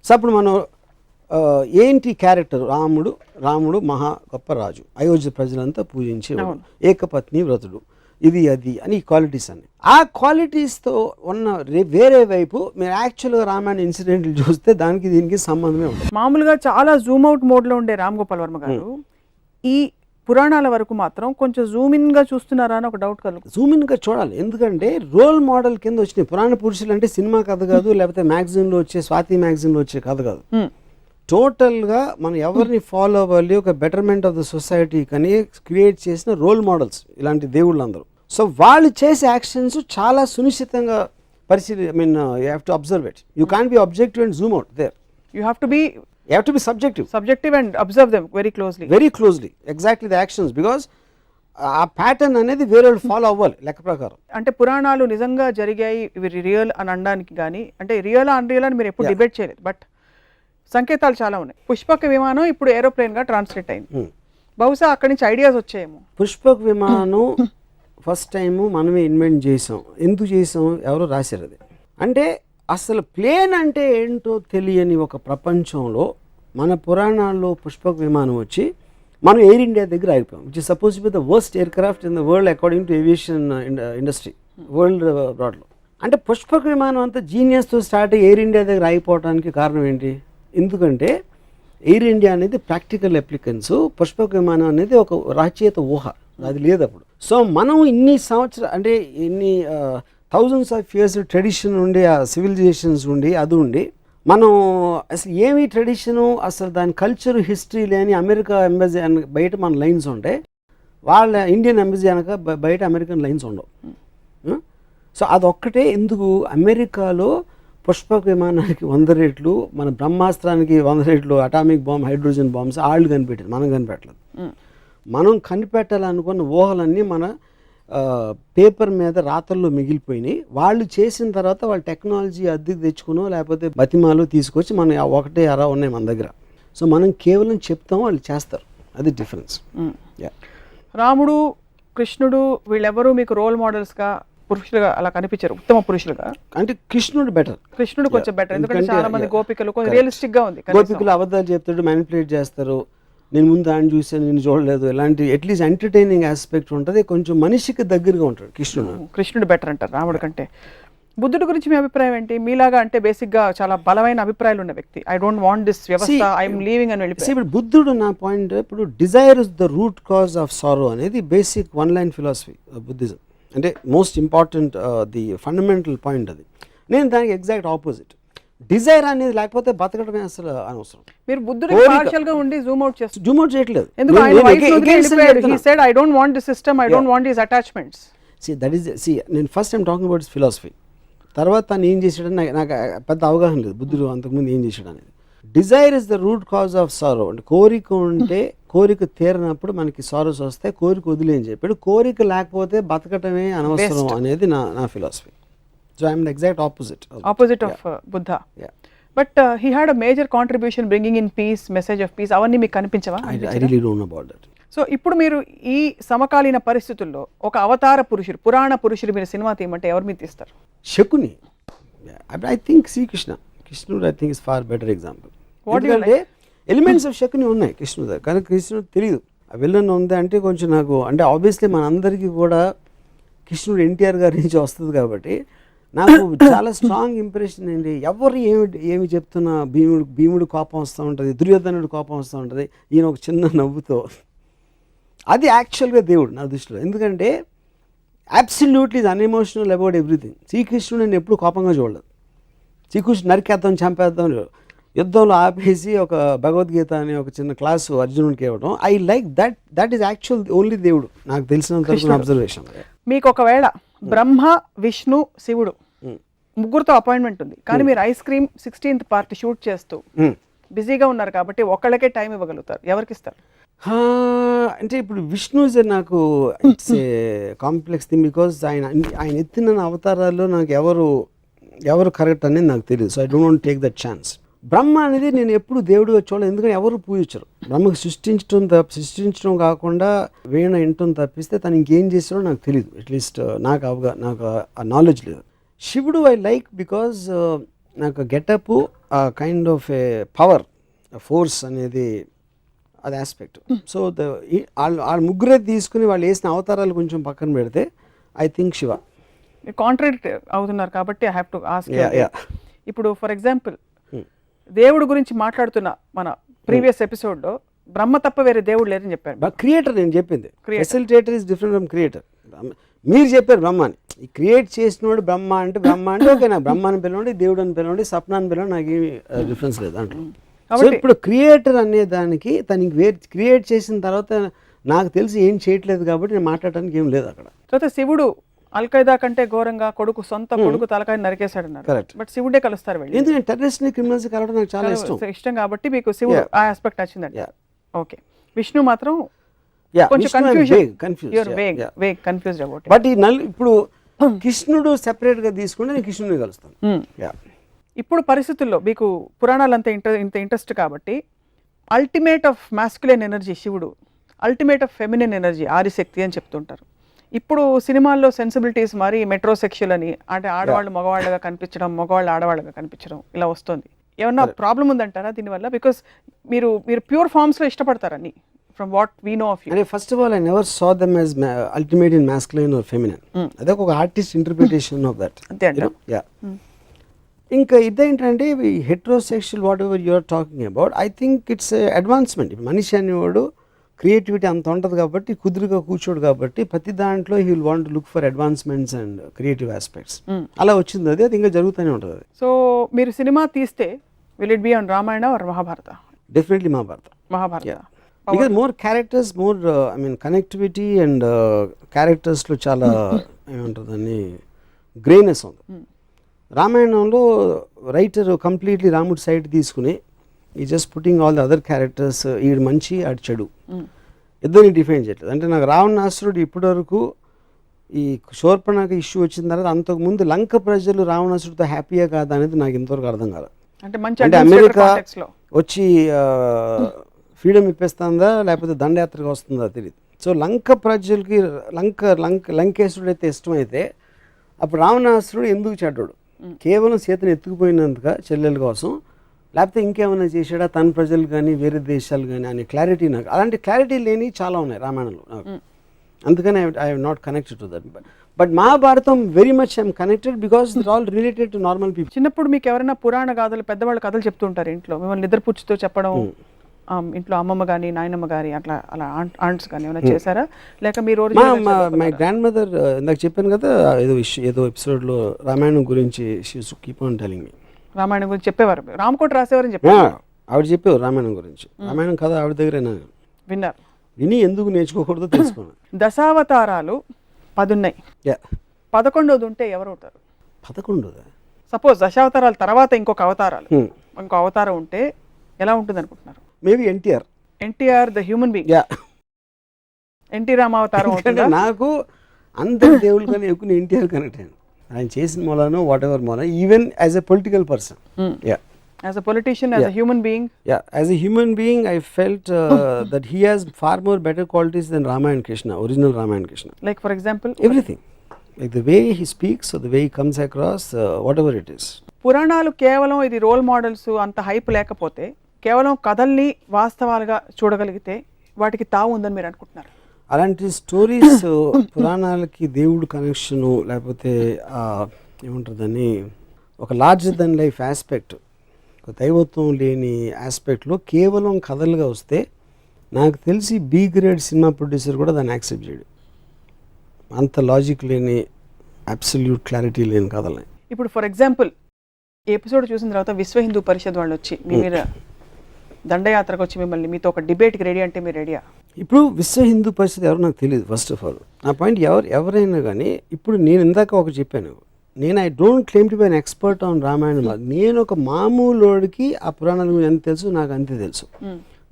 సో అప్పుడు మనం ఏంటి క్యారెక్టర్, రాముడు మహా గొప్ప రాజు, అయోధ్య ప్రజలంతా పూజించేవాడు, ఏకపత్ని వ్రతుడు, ఇది అది అని క్వాలిటీస్ అన్ని. ఆ క్వాలిటీస్తో ఉన్న వేరే వైపు మీరు యాక్చువల్గా రామాయణ ఇన్సిడెంట్లు చూస్తే దానికి దీనికి సంబంధమే ఉంటుంది. మామూలుగా చాలా జూమ్ అవుట్ మోడ్లో ఉండే రామ్ గోపాల్ వర్మ గారు ఈ పురాణాల వరకు మాత్రం కొంచెం జూమ్ ఇన్ గా చూస్తున్నారా అని ఒక డౌట్ కలుగు. జూమ్ ఇన్ గా చూడాలి, ఎందుకంటే రోల్ మోడల్ కింద వచ్చినాయి పురాణ పురుషులు. అంటే సినిమా కథ కాదు, లేకపోతే మ్యాగజైన్లో వచ్చే స్వాతి మ్యాగజైన్లో వచ్చే కథ కాదు. టోటల్గా మనం ఎవరిని ఫాలో అవ్వాలి, ఒక బెటర్మెంట్ ఆఫ్ ద సొసైటీ కానీ క్రియేట్ చేసిన రోల్ మోడల్స్ ఇలాంటి దేవుళ్ళు అందరూ. సో వాళ్ళు చేసే యాక్షన్స్ చాలా సునిశ్చితంగా పరిశీలి, I mean you have to observe it. You can't be objective and zoom out there. You have to be subjective and observe them very closely exactly the actions, because ఆ pattern అనేది వేరే వాళ్ళు follow అవ్వాలి లెక్క ప్రకారం. అంటే పురాణాలు నిజంగా జరిగాయి, ఇవి రియల్ అని అనడానికి కానీ, అంటే రియల్ అన్రియల్ అని మీరు ఎప్పుడు డిబేట్ చేయలేదు, బట్ సంకేతాలు చాలా ఉన్నాయి. పుష్పక విమానం ఇప్పుడు ఏరోప్లేన్ గా ట్రాన్స్లేట్ అయింది. బహుశా అక్కడి నుంచి ఐడియాస్ వచ్చాయేమో. పుష్పక విమానం ఫస్ట్ టైము మనమే ఇన్వెంట్ చేసాం. ఎందుకు చేసాం, ఎవరో రాశారు అది. అంటే అసలు ప్లేన్ అంటే ఏంటో తెలియని ఒక ప్రపంచంలో మన పురాణాల్లో పుష్పక విమానం వచ్చి మనం ఎయిర్ ఇండియా దగ్గర ఆగిపోయాం, which is suppose to be the worst aircraft in the world according to aviation industry world బ్రాడ్లో. అంటే పుష్పక విమానం అంతా జీనియస్తో స్టార్ట్ అయ్యి ఎయిర్ ఇండియా దగ్గర ఆగిపోవడానికి కారణం ఏంటి? ఎందుకంటే ఎయిర్ ఇండియా అనేది ప్రాక్టికల్ అప్లికెన్స్, పుష్పక విమానం అనేది ఒక రచయిత ఊహ, అది లేదు అప్పుడు. సో మనం ఇన్ని సంవత్సరాలు, అంటే ఇన్ని థౌజండ్స్ ఆఫ్ ఇయర్స్ ట్రెడిషన్ ఉండి, ఆ సివిలైజేషన్స్ ఉండి, అది ఉండి మనం అసలు ఏమి ట్రెడిషను, అసలు దాని కల్చర్ హిస్టరీ లేని అమెరికా ఎంబసీ బయట మన లైన్స్ ఉంటాయి, వాళ్ళ ఇండియన్ ఎంబసీ అనక బయట అమెరికన్ లైన్స్ ఉండవు. సో అదొక్కటే ఎందుకు అమెరికాలో పుష్పక విమానానికి 100 రెట్లు, మన బ్రహ్మాస్త్రానికి 100 రెట్లు అటామిక్ బాంబ్, హైడ్రోజన్ బాంబ్స్ వాళ్ళు కనిపెట్టారు, మనం కనిపెట్టలేదు. మనం కనిపెట్టాలనుకున్న ఊహలన్నీ మన పేపర్ మీద రాతల్లో మిగిలిపోయినాయి. వాళ్ళు చేసిన తర్వాత వాళ్ళ టెక్నాలజీ అద్దెకి తెచ్చుకునో లేకపోతే బతిమాలో తీసుకొచ్చి మన ఒకటే అరా ఉన్నాయి మన దగ్గర. సో మనం కేవలం చెప్తాం, వాళ్ళు చేస్తారు, అది డిఫరెన్స్. రాముడు, కృష్ణుడు వీళ్ళెవరూ మీకు రోల్ మోడల్స్గా పురుషులుగా అలా కనిపించారు, ఉత్తమ పురుషులుగా. అంటే కృష్ణుడు బెటర్, కృష్ణుడు కొంచెం బెటర్, ఎందుకంటే చాలా మంది గోపికలు కొంచెం రియలిస్టిక్ గా ఉంది. గోపికలు అబద్ధాలు చెప్తాడు, మ్యానిపులేట్ చేస్తారు, నేను ముందు ఆయన చూసాను నేను చూడలేదు, ఇలాంటి అట్లీస్ట్ ఎంటర్టైనింగ్ ఆస్పెక్ట్ ఉంటుంది, కొంచెం మనిషికి దగ్గరగా ఉంటాడు కృష్ణుడు బెటర్ అంటారు రాముడు కంటే. బుద్ధుడి గురించి మీ అభిప్రాయం ఏంటి? మీలాగా అంటే బేసిక్గా చాలా బలమైన అభిప్రాయాలు ఉన్న వ్యక్తి, ఐ డోంట్ వాంట్ దిస్ వ్యవస్థ, ఐఎమ్ లీవింగ్ అని వెళ్ళిపోయి. ఇప్పుడు బుద్ధుడు నా పాయింట్, ఇప్పుడు Dzire is the root cause of sorrow అనేది బేసిక్ 1-line ఫిలాసఫీ బుద్ధిజం, అంటే most important the fundamental point అది. నేను దానికి ఎగ్జాక్ట్ ఆపోజిట్. డిజైర్ అనేది లేకపోతే బతకడమే అసలు అనవసరం. మీరు బుద్ధుడికి పార్షియల్ గా ఉండి జూమ్ అవుట్ చేస్తారు. జూమ్ అవుట్ చేయట్లేదు. ఎందుకు ఆయన వైఫ్ వదిలేసాడు, he said I don't want the system, I don't want his attachments. నేను first time talking about philosophy. తర్వాత తను ఏం చేశాడని నాకు పెద్ద అవగాహన లేదు బుద్ధుడు అంతకుముందు ఏం చేశాడు అనేది. Dzire is the root cause of sorrow, అంటే కోరిక ఉంటే కోరిక తీరినప్పుడు మనకి సారోస్ వస్తాయి, కోరిక వదిలే అని చెప్పాడు. కోరిక లేకపోతే బతకటమే అనవసరం అనేది నా philosophy. So I am the exact opposite of Buddha. Yeah. But he had a major contribution bringing in peace, message of peace. అవ్వన్నీ మీకు కనిపించవా? I really don't know about that. So ఇప్పుడు మీరు ఈ సమకాలీన పరిస్థితుల్లో ఒక అవతార పురుషుడు, పురాణ పురుషుడు మీరు సినిమా తీయమంటే ఎవరు మీరు తీస్తారు? శకుని. I think కృష్ణుడు I think is far better example. ఎందుకంటే ఎలిమెంట్స్ ఆఫ్ శకుని ఉన్నాయి కృష్ణుడు దగ్గర, కానీ కృష్ణుడు తెలియదు ఆ విలన్ ఉంది అంటే కొంచెం నాకు, అంటే ఆబ్వియస్లీ మనందరికీ కూడా కృష్ణుడు ఎన్టీఆర్ గారి నుంచి వస్తుంది కాబట్టి నాకు చాలా స్ట్రాంగ్ ఇంప్రెషన్ ఏంటి, ఎవరు ఏమి చెప్తున్నా భీముడు కోపం వస్తూ ఉంటుంది, దుర్యోధనుడు కోపం వస్తూ ఉంటుంది, ఈయన ఒక చిన్న నవ్వుతో, అది యాక్చువల్గా దేవుడు నా దృష్టిలో. ఎందుకంటే అబ్సల్యూట్లీ ఈజ్ అన్ఎమోషనల్ అబౌట్ ఎవ్రీథింగ్. శ్రీకృష్ణుడు నేను ఎప్పుడు కోపంగా చూడలేదు. శ్రీకృష్ణుడు నరికేద్దాం చంపేద్దాం, యుద్ధంలో ఆపేసి ఒక భగవద్గీత అనే ఒక చిన్న క్లాసు అర్జునుడికి ఇవ్వడం, I like that is actual only దేవుడు నాకు తెలిసినంత అబ్జర్వేషన్. మీకు ఒకవేళ బ్రహ్మ, విష్ణు, శివుడు ముగ్గురుతో అపాయింట్మెంట్ ఉంది, కానీ మీరు ice cream 16th part shoot చేస్తూ బిజీగా ఉన్నారు కాబట్టి ఒకళ్ళకే టైం ఇవ్వగలుగుతారు, ఎవరికి ఇస్తారు? అంటే ఇప్పుడు విష్ణు ఇస్ నాకు it's a complex thing, because ఆయన ఎత్తిన అవతారాల్లో నాకు ఎవరు కరెక్ట్ అనేది నాకు తెలియదు. So I don't want take that chance. Brahma అనేది నేను ఎప్పుడు దేవుడిగా చూడలేదు, ఎందుకంటే ఎవరు పూజించరు. బ్రహ్మకు సృష్టించడం కాకుండా వీణ వినటం తప్పిస్తే తను ఇంకేం చేస్తాడో నాకు తెలియదు. అట్లీస్ట్ నాకు ఆ నాలెడ్జ్ లేదు. శివుడు ఐ లైక్ బికాజ్ నాకు getup kind of A power, force అనేది అది ఆస్పెక్ట్. సో వాళ్ళ ముగ్గురే తీసుకుని వాళ్ళు వేసిన అవతారాలు కొంచెం పక్కన పెడితే ఐ థింక్ శివ. కాంట్రాడిక్ట్ అవుతున్నారు కాబట్టి ఐ హ్యావ్ టు ఆస్క్. ఇప్పుడు ఫర్ ఎగ్జాంపుల్ దేవుడు గురించి మాట్లాడుతున్న మన ప్రీవియస్ ఎపిసోడ్లో బ్రహ్మ తప్ప వేరే దేవుడు లేరని చెప్పారు. క్రియేటర్ నేను చెప్పింది, facilitator is different from creator. మీరు చెప్పారు బ్రహ్మ అని, ఈ క్రియేట్ చేసినోడు బ్రహ్మ అంటే ఓకే, నాకు బ్రహ్మ అని పిలవండి, దేవుడు అని పిలవండి, సప్న అని పిలవండి, నాకు ఏమి డిఫరెన్స్ లేదు దాంట్లో. సో ఇప్పుడు క్రియేటర్ అనే దానికి తనకి క్రియేట్ చేసిన తర్వాత నాకు తెలిసి ఏం చేయట్లేదు కాబట్టి నేను మాట్లాడడానికి ఏం లేదు అక్కడ. తర్వాత శివుడు అల్ఖైదా కంటే ఘోరంగా సొంత కొడుకు తలకాయ నరికేశాడు అన్నారు. కరెక్ట్. బట్ శివుడే కలుస్తారు వెళ్ళి, ఎందుకంటే టెర్రరిస్ట్ ని క్రిమినల్స్ కలవడం నాకు చాలా ఇష్టం కాబట్టి మీకు శివుడు ఆ ఆస్పెక్ట్ నచ్చిందండి. ఓకే. విష్ణు మాత్రం కొంచెం కన్ఫ్యూజ్డ్ అబౌట్. బట్ ఇప్పుడు కృష్ణుడు సెపరేట్ గా తీసుకుంటే నేను కృష్ణుడిని కలుస్తాను. ఇప్పుడు పరిస్థితుల్లో మీకు పురాణాలు అంత ఇంట్రెస్ట్ కాబట్టి అల్టిమేట్ ఆఫ్ మాస్కులైన్ ఎనర్జీ శివుడు, ultimate of feminine energy Adishakti అని చెప్తుంటారు. ఇప్పుడు సినిమాల్లో సెన్సిబిలిటీస్ మరి మెట్రోసెక్షువల్ అని, అంటే ఆడవాళ్ళు మగవాళ్ళగా కనిపించడం, మగవాళ్ళు ఆడవాళ్ళగా కనిపించడం ఇలా వస్తుంది. ఏమన్నా ప్రాబ్లం ఉందంటారా దీనివల్ల? బికాస్ మీరు ప్యూర్ ఫార్మ్స్లో ఇష్టపడతారని from what we know of you. అంటే first of all I never saw them as ultimate in masculine or feminine. అదే ఒక ఆర్టిస్ట్ ఇంటర్ప్రిటేషన్ ఆఫ్ దట్. అంతే అంట. ఇంకా ఇదేంటంటే heterosexual whatever you're talking about, I think it's advancement. మనిషి అనేవాడు creativity అంత ఉంటుంది కాబట్టి కుదురుగా కూర్చోడు కాబట్టి ప్రతి దాంట్లో he will want look for advancements and creative aspects. అలా వచ్చింది అది ఇంకా జరుగుతూనే ఉంటుంది. సో మీరు సినిమా తీస్తే will it be on Ramayana or Mahabharata? Definitely Mahabharata. Because more characters, more I mean connectivity and క్యారెక్టర్స్లో చాలా ఏమంటుందని గ్రేనెస్ ఉంది. రామాయణంలో రైటర్ కంప్లీట్లీ రాముడి సైడ్ తీసుకుని ఈ just putting all the other characters, ఈడు మంచి ఆడు చెడు ఇద్దరిని డిఫైన్ చేయట్లేదు. అంటే నాకు రావణాసురుడు ఇప్పటి వరకు ఈ శూర్పణఖ ఇష్యూ వచ్చిన తర్వాత అంతకుముందు లంక ప్రజలు రావణాసురుడితో హ్యాపీయా కాదా అనేది నాకు ఇంతవరకు అర్థం కాదు. అంటే అమెరికా వచ్చి ఫ్రీడమ్ ఇప్పేస్తుందా లేకపోతే దండయాత్రగా వస్తుందా తెలియదు. సో లంక ప్రజలకి లంకేశ్వరుడు అయితే ఇష్టమైతే అప్పుడు రావణాసురుడు ఎందుకు చెడ్డాడు? కేవలం సీతను ఎత్తుకుపోయినందుక చెల్లెల కోసం, లేకపోతే ఇంకేమైనా చేశాడా తన ప్రజలు కానీ వేరే దేశాలు కానీ అనే క్లారిటీ నాకు, అలాంటి క్లారిటీ లేని చాలా ఉన్నాయి రామాయణంలో నాకు. అందుకని I have not connected to that. But Mahabharatam very much I'm connected because it all related to normal people. చిన్నప్పుడు మీకు ఎవరైనా పురాణ గాథలు, పెద్దవాళ్ళు కథలు చెప్తుంటారు ఇంట్లో, మిమ్మల్ని నిద్రపుచ్చుతో చెప్పడం, ఇంట్లో అమ్మమ్మ కానీ నాయనమ్మ గారి అలా ఆంట్స్ కానీ ఏమైనా చేశారా? లేక మీరు మై గ్రాండ్ మదర్ ఇందాక చెప్పాను కదా ఏదో ఎపిసోడ్లో రామాయణం గురించి she used to keep on telling me. Ramayanam గురించి చెప్పేవారు, రామకోట రాసేవారని చెప్పారు. ఆవిడ చెప్పేవారు రామాయణం గురించి. రామాయణం కథ ఆవిడ దగ్గర విన్నారు. విని ఎందుకు నేర్చుకోకూడదో తెలుసుకున్నాను. దశావతారాలు 10 ఉన్నాయి, 11వ ఉంటే ఎవరు అవుతారు? 11వ సపోజ్ దశావతారాల తర్వాత ఇంకొక అవతారం ఉంటే ఎలా ఉంటుంది అనుకుంటున్నారు? Maybe NTR the human being. NT రామావతారం. నాకు అందరి దేవుళ్ళు కానీ ఎక్కువ ఎన్టీఆర్ కనెక్ట్ అయ్యాను. ఆయన చేసిన మూలానో వాట్ ఎవర్ మూలన, even as a political person, as a politician, as a human being. As a human being I felt that he has far more better qualities than Rama and Krishna, original Rama and Krishna. Like for example, everything, like the way he speaks or the way he comes across, whatever it is. పురాణాలు కేవలం ఇది role models అంత hype లేకపోతే, కేవలం కథల్ని వాస్తవాలుగా చూడగలిగితే వాటికి తావు ఉందని మీరు అనుకుంటున్నారు? అలాంటి స్టోరీస్ పురాణాలకి దేవుడు కనెక్షను లేకపోతే ఏముంటుందని ఒక లార్జర్ దెన్ లైఫ్ ఆస్పెక్ట్, దైవత్వం లేని ఆస్పెక్ట్లో కేవలం కథలుగా వస్తే నాకు తెలిసి బి గ్రేడ్ సినిమా ప్రొడ్యూసర్ కూడా దాన్ని యాక్సెప్ట్ చేయడు. అంత లాజిక్ లేని అబ్సల్యూట్ క్లారిటీ లేని కథలని. ఇప్పుడు ఫర్ ఎగ్జాంపుల్ ఈ ఎపిసోడ్ చూసిన తర్వాత విశ్వ హిందూ పరిషత్ వాళ్ళు వచ్చి మీ మీద దండయాత్రకు వచ్చి మిమ్మల్ని మీతో ఒక డిబేట్కి రెడీ అంటే మీరు రెడీయా? ఇప్పుడు విశ్వ హిందూ పరిషత్ ఎవరు నాకు తెలియదు. ఫస్ట్ ఆఫ్ ఆల్ నా పాయింట్ ఎవరైనా కానీ ఇప్పుడు నేను ఇందాక ఒకటి చెప్పాను, నేను I don't claim to be an expert on Ramayanam. నేను ఒక మామూలుడికి ఆ పురాణాల గురించి ఎంత తెలుసు నాకు అంతే తెలుసు.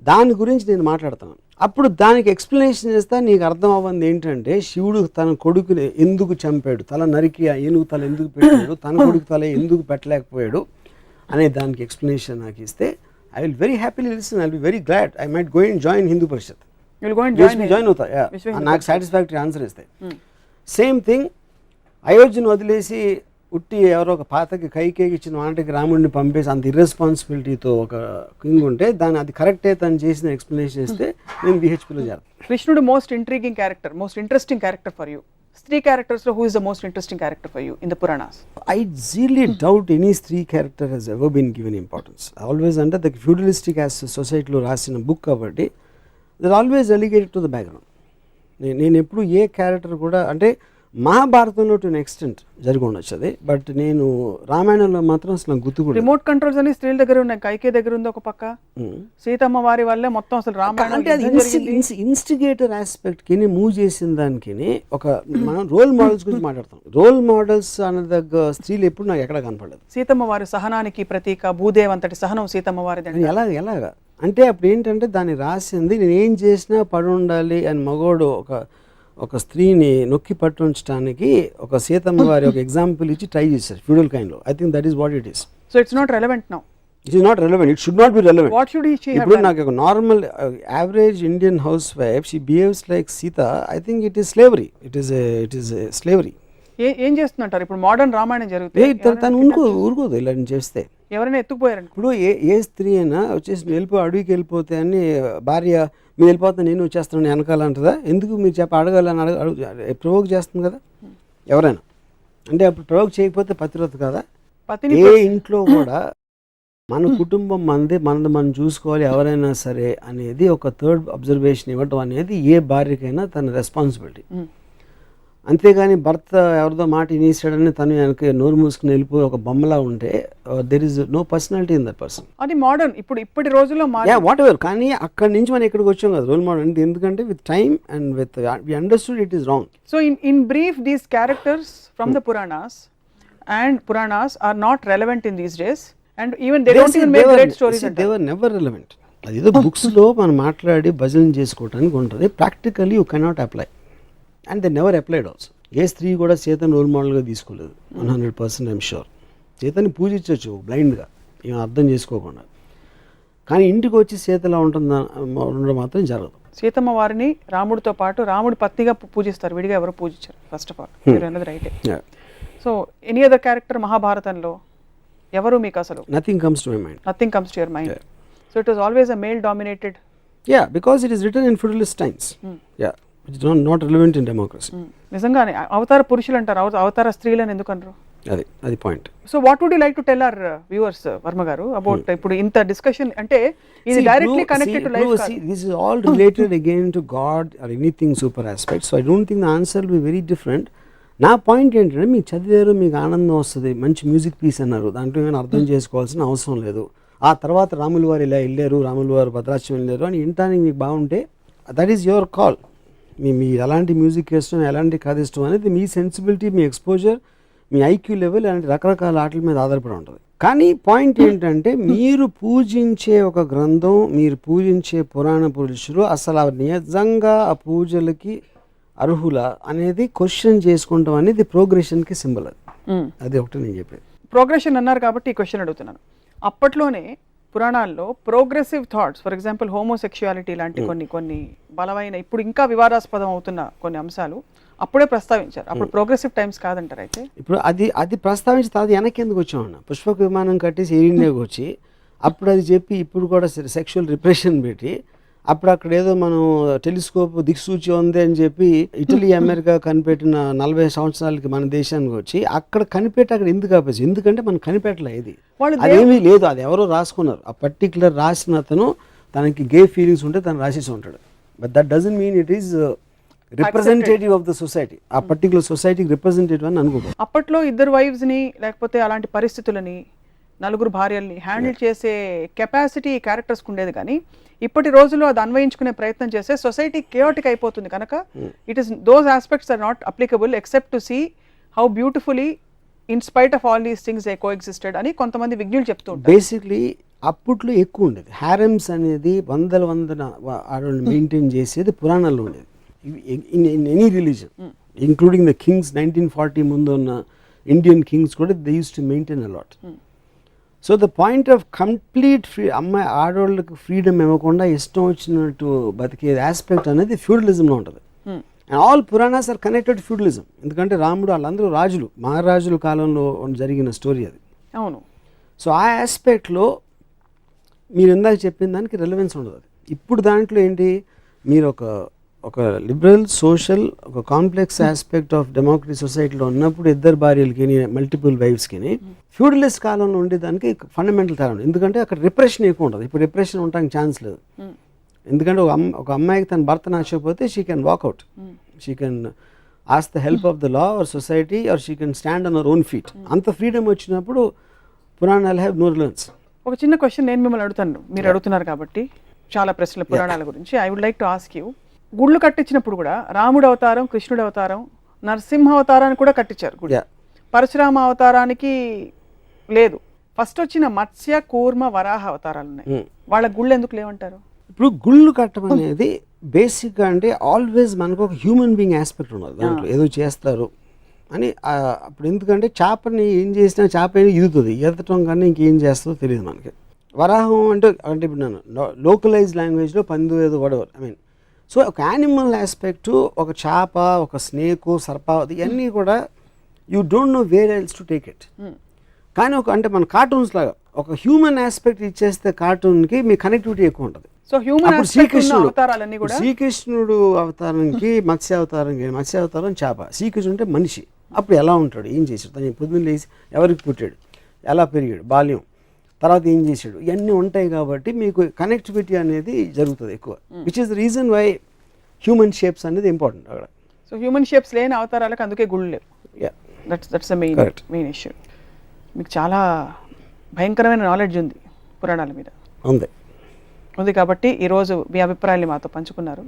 దాని గురించి నేను మాట్లాడుతున్నాను. అప్పుడు దానికి ఎక్స్ప్లెనేషన్ చేస్తా నీకు అర్థం అవ్వంది ఏంటంటే శివుడు తన కొడుకుని ఎందుకు చంపాడు, తల నరికి ఏనుగు తల ఎందుకు పెట్టాడు, తన కొడుకు తల ఎందుకు పెట్టలేకపోయాడు అనే దానికి ఎక్స్ప్లెనేషన్ నాకు ఇస్తే I will very happily listen. I will be very glad. I might go and join Hindu Parishad. You will go and join అవుతా. నాకు సాటిస్ఫాక్టరీ ఆన్సర్ ఇస్తాయి. సేమ్ థింగ్ అయోధ్యను వదిలేసి ఉట్టి ఎవరో ఒక పాతకి కైకేకి ఇచ్చిన వాటికి రాముడిని పంపేసి అంత ఇర్రెస్పాన్సిబిలిటీతో ఒక కింగ్ ఉంటే దాన్ని అది కరెక్టే తను చేసిన ఎక్స్ప్లెనేషన్ ఇస్తే నేను బిహెచ్పిలో చేస్తాను. కృష్ణుడు most intriguing character, most interesting character for you. Three characters, who is the most interesting character for you in the Puranas? I really doubt any three character has ever been given importance. Always under the feudalistic as society lo rasina book kabatti they're always relegated to the background. నేను ఎప్పుడు ఏ character కూడా అంటే మహాభారతంలో to extent జరిగి ఉండొచ్చు అది, but నేను రామాయణంలో మాత్రం అసలు గుర్తు కూడా. రిమోట్ కంట్రోల్స్ అని స్త్రీల దగ్గర ఉన్నాయి, కైకే దగ్గర ఉంది ఒక పక్క, సీతమ్మ వారి వల్లే మొత్తం అసలు రామాయణం అంటే అది ఇన్స్టిగేటర్ ఆస్పెక్ట్ కి మూవ్ చేసిన దానికి ఒక మనం రోల్ మోడల్స్ గురించి మాట్లాడతాం. రోల్ మోడల్స్ అనే దగ్గర స్త్రీలు ఎప్పుడు నాకు ఎక్కడ కనపడలేదు. సీతమ్మ వారి సహనానికి ప్రతీక, భూదేవ్ అంతటి సహనం సీతమ్మ వారిది. ఎలాగా అంటే అప్పుడు ఏంటంటే దాన్ని రాసింది నేను ఏం చేసినా పడి ఉండాలి అని మగోడు ఒక స్త్రీని నొక్కి పట్టించడానికి ఒక సీతమ్మ వారి ఒక ఎగ్జాంపుల్ ఇచ్చి ట్రై చేశారు ఫ్యూడల్ కైండ్లో. I think that is what it is. So it's not relevant now. It is not relevant. It should not be relevant. What should he she have ఇప్పుడు నాకు ఒక normal average Indian housewife she behaves like Sita. I think it is slavery. It is slavery. ఏం చేస్తున్నట్టారు ఇప్పుడు modern Ramayanam జరుగుతుంది, తను ఊరుకోదు ఇలా చేస్తే. ఎవరైనా ఎత్తుకుపోయారండి. ఇప్పుడు ఏ స్త్రీ అయినా వచ్చేసి అడవికి వెళ్ళిపోతే అని భార్య మీరు వెళ్ళిపోతే నేను వచ్చేస్తాను వెనకాలంటదా? ఎందుకు మీరు అడగాలని ప్రవోక్ చేస్తుంది కదా ఎవరైనా. అంటే అప్పుడు ప్రవోక్ చేయకపోతే పతివ్రత కదా. ఏ ఇంట్లో కూడా మన కుటుంబం మనది మనం చూసుకోవాలి ఎవరైనా సరే అనేది ఒక థర్డ్ అబ్జర్వేషన్ ఇవ్వడం అనేది ఏ భార్యకైనా తన రెస్పాన్సిబిలిటీ. అంతేగాని భర్త ఎవరిదో మాట వినేసాడని తను వెనక నోరు మూసుకుని వెళ్ళిపోయి ఒక బొమ్మలా ఉంటే there is no personality in that person. అది మోడర్న్ ఇప్పటి రోజుల్లో వాట్ ఎవర్. కానీ అక్కడి నుంచి మనం ఇక్కడికి వచ్చాం కదా రోల్ మోడల్ అంటే. ఎందుకంటే with time and with we understood it is wrong. So in brief these characters from the Puranas are not relevant in these days and even they don't even make great stories. They were never relevant. అదేదో books లో మనం మాట్లాడి భజన చేసుకోవడానికి ఉంటుంది. Practically you cannot apply and they never applied also. ఏ స్త్రీ కూడా సీతను రోల్ మోడల్గా తీసుకోలేదు 100%. ఐఎమ్ షూర్ సీతని పూజించవచ్చు బ్లైండ్గా ఏం అర్థం చేసుకోకుండా. కానీ ఇంటికి వచ్చి సీతలా ఉండడం మాత్రం జరగదు. సీతమ్మ వారిని రాముడితో పాటు రాముడి పత్నిగా పూజిస్తారు, విడిగా ఎవరు పూజించారు. ఫస్ట్ ఆఫ్ ఆల్ మీరు అన్నది రైటే. సో ఎనీ అదర్ క్యారెక్టర్ మహాభారతంలో ఎవరు మీకు అసలు? Nothing comes to my mind. Nothing comes to your mind. So it was always a male dominated. Yeah, because it is written in feudalist times. Yeah, which is not relevant in democracy. నిజంగానే అవతార పురుషులు అంటారు, అవతార స్త్రీలను ఎందుకు అనరు? అది point. So what would you like to tell our viewers Varma గారు అబౌట్ ఇప్పుడు ఇంత డిస్కషన్ అంటే ఇది డైరెక్ట్లీ కనెక్టెడ్ టు లైఫ్ కాదు. This is all related again to God or anything super aspect. So I don't think the answer will be very different. నా point ఏంటంటే మీకు చదివారు, మీకు ఆనందం వస్తుంది, మంచి మ్యూజిక్ పీస్ అన్నారు, దాంట్లో ఏమైనా అర్థం చేసుకోవాల్సిన అవసరం లేదు. ఆ తర్వాత రాములు వారు ఇలా వెళ్ళారు, రాములు వారు భద్రాచలం వెళ్ళారు అని వినటానికి మీకు బాగుంటే దట్ ఈస్ యువర్ కాల్. మీ ఎలాంటి మ్యూజిక్ ఇష్టం, ఎలాంటి కథ ఇష్టం అనేది మీ సెన్సిబిలిటీ, మీ ఎక్స్పోజర్, మీ ఐక్యూ లెవెల్ అలాంటి రకరకాల ఆటల మీద ఆధారపడి ఉంటుంది. కానీ పాయింట్ ఏంటంటే మీరు పూజించే ఒక గ్రంథం, మీరు పూజించే పురాణ పురుషులు అసలు నిజంగా ఆ పూజలకి అర్హుల అనేది క్వశ్చన్ చేసుకుంటాం అనేది ప్రోగ్రెషన్కి సింబల్. అది ఒకటి నేను చెప్పేది. ప్రోగ్రెషన్ అన్నారు కాబట్టి ఈ క్వశ్చన్ అడుగుతున్నాను. అప్పట్లోనే పురాణాల్లో progressive thoughts, for example homosexuality లాంటి కొన్ని బలమైన ఇప్పుడు ఇంకా వివాదాస్పదం అవుతున్న కొన్ని అంశాలు అప్పుడే ప్రస్తావించారు. అప్పుడు ప్రోగ్రెసివ్ టైమ్స్ కాదంటారు. అయితే ఇప్పుడు అది ప్రస్తావించి తర్వాత వెనక్కి ఎందుకు వచ్చామన్న, పుష్పక విమానం కట్టేసి ఎయిర్ ఇండియాకి వచ్చి అప్పుడు అది చెప్పి ఇప్పుడు కూడా సెక్షువల్ రిప్రెషన్ పెట్టి అప్పుడు అక్కడ ఏదో మనం టెలిస్కోప్ దిక్సూచి ఉంది అని చెప్పి ఇటలీ అమెరికా కనిపెట్టిన 40 సంవత్సరాలకి మన దేశానికి వచ్చి అక్కడ కనిపెట్టి అక్కడ ఎందుకు ఆపేసి, ఎందుకంటే మనం కనిపెట్టలే. ఇది అదేమీ లేదు, అది ఎవరో రాసుకున్నారు. ఆ పర్టికులర్ రాసిన అతను తనకి గే ఫీలింగ్స్ ఉంటే తను రాసేసి ఉంటాడు. But that doesn't mean it is representative of the society. ఆ పర్టికులర్ సొసైటీకి రిప్రజెంటేటివ్ అని అనుకోదు. అప్పట్లో ఇద్దరు వైఫ్స్ ని లేకపోతే అలాంటి పరిస్థితులని నలుగురు భార్యల్ని హ్యాండిల్ చేసే కెపాసిటీ క్యారెక్టర్స్కి ఉండేది. కానీ ఇప్పటి రోజుల్లో అది అన్వయించుకునే ప్రయత్నం చేస్తే సొసైటీ కేయోటిక్ అయిపోతుంది కనుక it is those aspects are not applicable except to see how beautifully in spite of all these things they coexisted అని కొంతమంది విజ్ఞులు చెప్తూ ఉంటారు. బేసిక్లీ అప్పట్లో ఎక్కువ ఉండేది. హ్యారమ్స్ అనేది వందల ఆడవాళ్ళు మెయింటైన్ చేసేది పురాణాల్లో ఉండేది. In any religion including the kings 1940 ముందు ఉన్న ఇండియన్ కింగ్స్ కూడా they use to maintain a lot. So the point of complete అమ్మాయి ఆడవాళ్ళకి ఫ్రీడమ్ ఇవ్వకుండా ఇష్టం వచ్చినట్టు బతికే ఆస్పెక్ట్ అనేది ఫ్యూడలిజంలో ఉంటుంది. And all Puranas are connected feudalism. ఎందుకంటే రాముడు వాళ్ళందరూ రాజులు, మహారాజుల కాలంలో జరిగిన స్టోరీ అది. అవును. సో ఆ ఆస్పెక్ట్లో మీరు ఇందాక చెప్పిన దానికి రెలవెన్స్ ఉండదు. అది ఇప్పుడు దాంట్లో ఏంటి, మీరు ఒక లిబరల్ సోషల్ ఒక కాంప్లెక్స్ ఆస్పెక్ట్ ఆఫ్ డెమోక్రసీ సొసైటీలో ఉన్నప్పుడు ఇద్దరు భార్యలకి మల్టిపుల్ వైఫ్స్కి ఫ్యూడలిస్ట్ కాలంలో ఉండేదానికి ఫండమెంటల్ తేడా ఉంది. ఎందుకంటే అక్కడ రిప్రెషన్ ఎక్కువ ఉంటుంది. ఇప్పుడు రిప్రెషన్ ఉండడానికి ఛాన్స్ లేదు. ఎందుకంటే ఒక అమ్మాయికి తన భర్త నచ్చకపోతే she can walk out, she can ask the help of the law or society or she can stand on our own feet. అంత ఫ్రీడమ్ వచ్చినప్పుడు పురాణాలు హ్యావ్ నో రిలవెన్స్. ఒక చిన్న క్వశ్చన్ నేను మిమ్మల్ని అడుగుతాను, మీరు అడుగుతున్నారు కాబట్టి చాలా ప్రశ్నలు పురాణాల గురించి. I would like to ask you, గుళ్ళు కట్టించినప్పుడు కూడా రాముడు అవతారం, కృష్ణుడు అవతారం, నరసింహ అవతారాన్ని కూడా కట్టించారు గుడి. పరశురామ అవతారానికి లేదు. ఫస్ట్ వచ్చిన మత్స్య, కూర్మ, వరాహ అవతారాలు ఉన్నాయి. వాళ్ళ గుళ్ళు ఎందుకు లేవంటారు? ఇప్పుడు గుళ్ళు కట్టడం అనేది బేసిక్గా అంటే ఆల్వేస్ మనకు ఒక హ్యూమన్ బీయింగ్ ఆస్పెక్ట్ ఉండదు దాంట్లో. ఏదో చేస్తారు అని అప్పుడు. ఎందుకంటే చేపని ఏం చేసినా చేప ఈదుతుంది, ఈదటం కన్నా ఇంకేం చేస్తుందో తెలియదు మనకి. వరాహం అంటే ఇప్పుడు నేను లోకలైజ్ లాంగ్వేజ్లో పందు ఏదో వడవర్ ఐ మీన్. సో ఒక యానిమల్ ఆస్పెక్ట్, ఒక చేప, ఒక స్నేకు, సర్పావతి ఇవన్నీ కూడా you don't know where else to take it. కానీ అంటే మన కార్టూన్స్ లాగా ఒక హ్యూమన్ ఆస్పెక్ట్ ఇచ్చేస్తే కార్టూన్కి మీ కనెక్టివిటీ ఎక్కువ ఉంటుంది. సో హ్యూమన్ అవతారాలన్నీ కూడా శ్రీకృష్ణుడు అవతారానికి మత్స్య అవతారం చేప, శ్రీకృష్ణుడు అంటే మనిషి. అప్పుడు ఎలా ఉంటాడు, ఏం చేశాడు, తను పొద్దున్న లేచి ఎవరికి పుట్టాడు, ఎలా పెరిగాడు, బాల్యం, తర్వాత ఏం చేశాడు, ఇవన్నీ ఉంటాయి. కాబట్టి మీకు కనెక్టివిటీ అనేది జరుగుతుంది ఎక్కువ, which is the reason why human shapes అనేది ఇంపార్టెంట్ అక్కడ. సో హ్యూమన్ షేప్స్ లేని అవతారాలకు అందుకే గుళ్ళు లేవు. That's the main issue. మీకు చాలా భయంకరమైన నాలెడ్జ్ ఉంది పురాణాల మీద. ఉంది కాబట్టి ఈరోజు మీ అభిప్రాయాన్ని మాతో పంచుకున్నారు.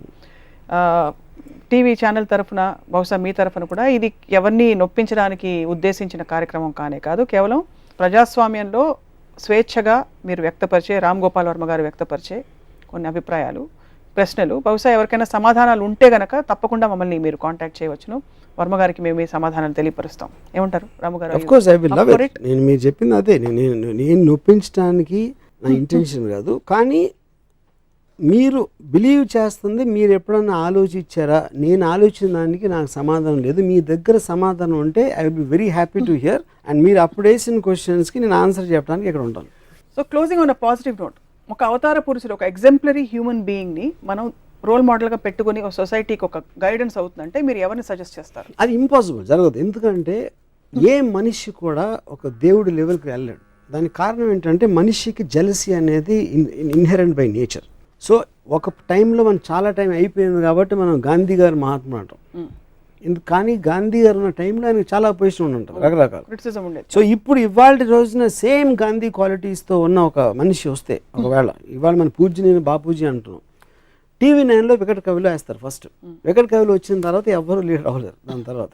టీవీ ఛానల్ తరఫున, బహుశా మీ తరఫున కూడా ఇది ఎవరిని నొప్పించడానికి ఉద్దేశించిన కార్యక్రమం కానే కాదు. కేవలం ప్రజాస్వామ్యంలో స్వేచ్ఛగా మీరు వ్యక్తపరిచే, రామ్ గోపాల్ వర్మ గారు వ్యక్తపరిచే కొన్ని అభిప్రాయాలు, ప్రశ్నలు, బహుశా ఎవరికైనా సమాధానాలు ఉంటే గనక తప్పకుండా మమ్మల్ని మీరు కాంటాక్ట్ చేయవచ్చును. వర్మ గారికి మేము ఈ సమాధానాలు తెలియపరుస్తాం. ఏమంటారు రాము గారు? Of course I will love it. నేను మీరు చెప్పింది అదే, నేను నొప్పించడానికి నా ఇంటెన్షన్ కాదు. కానీ మీరు బిలీవ్ చేస్తుంది, మీరు ఎప్పుడన్నా ఆలోచించారా? నేను ఆలోచించిన దానికి నాకు సమాధానం లేదు. మీ దగ్గర సమాధానం ఉంటే I will be very happy to hear. And మీరు అప్పుడు వేసిన క్వశ్చన్స్కి నేను ఆన్సర్ చెప్పడానికి ఇక్కడ ఉంటాను. So closing on a positive note, ఒక అవతార పురుషుడు, ఒక ఎగ్జాంపులరీ హ్యూమన్ బీయింగ్ని మనం రోల్ మోడల్గా పెట్టుకుని ఒక సొసైటీకి ఒక గైడెన్స్ అవుతుందంటే మీరు ఎవరిని సజెస్ట్ చేస్తారు? అది ఇంపాసిబుల్, జరగదు. ఎందుకంటే ఏ మనిషి కూడా ఒక దేవుడి లెవెల్కి వెళ్ళాడు. దానికి కారణం ఏంటంటే మనిషికి జెలసీ అనేది ఇన్హెరెంట్ బై నేచర్. సో ఒక టైంలో మనం చాలా టైం అయిపోయింది కాబట్టి మనం గాంధీ గారు మహాత్ముడు అంటాం. కానీ గాంధీ గారు ఉన్న టైంలో ఆయనకు చాలా పొజిషన్ ఉంటారు, రకరకాల క్రిటిసిజం ఉండేది. సో ఇప్పుడు ఇవాళ రోజున సేమ్ గాంధీ క్వాలిటీస్తో ఉన్న ఒక మనిషి వస్తే, ఒకవేళ ఇవాళ మన పూజ్యని బాపూజీ అంటున్నాం, టీవీ 9లో వికట కవిలో వేస్తారు ఫస్ట్. వికట కవిలో వచ్చిన తర్వాత ఎవరు లీడర్ అవ్వలేరు దాని తర్వాత.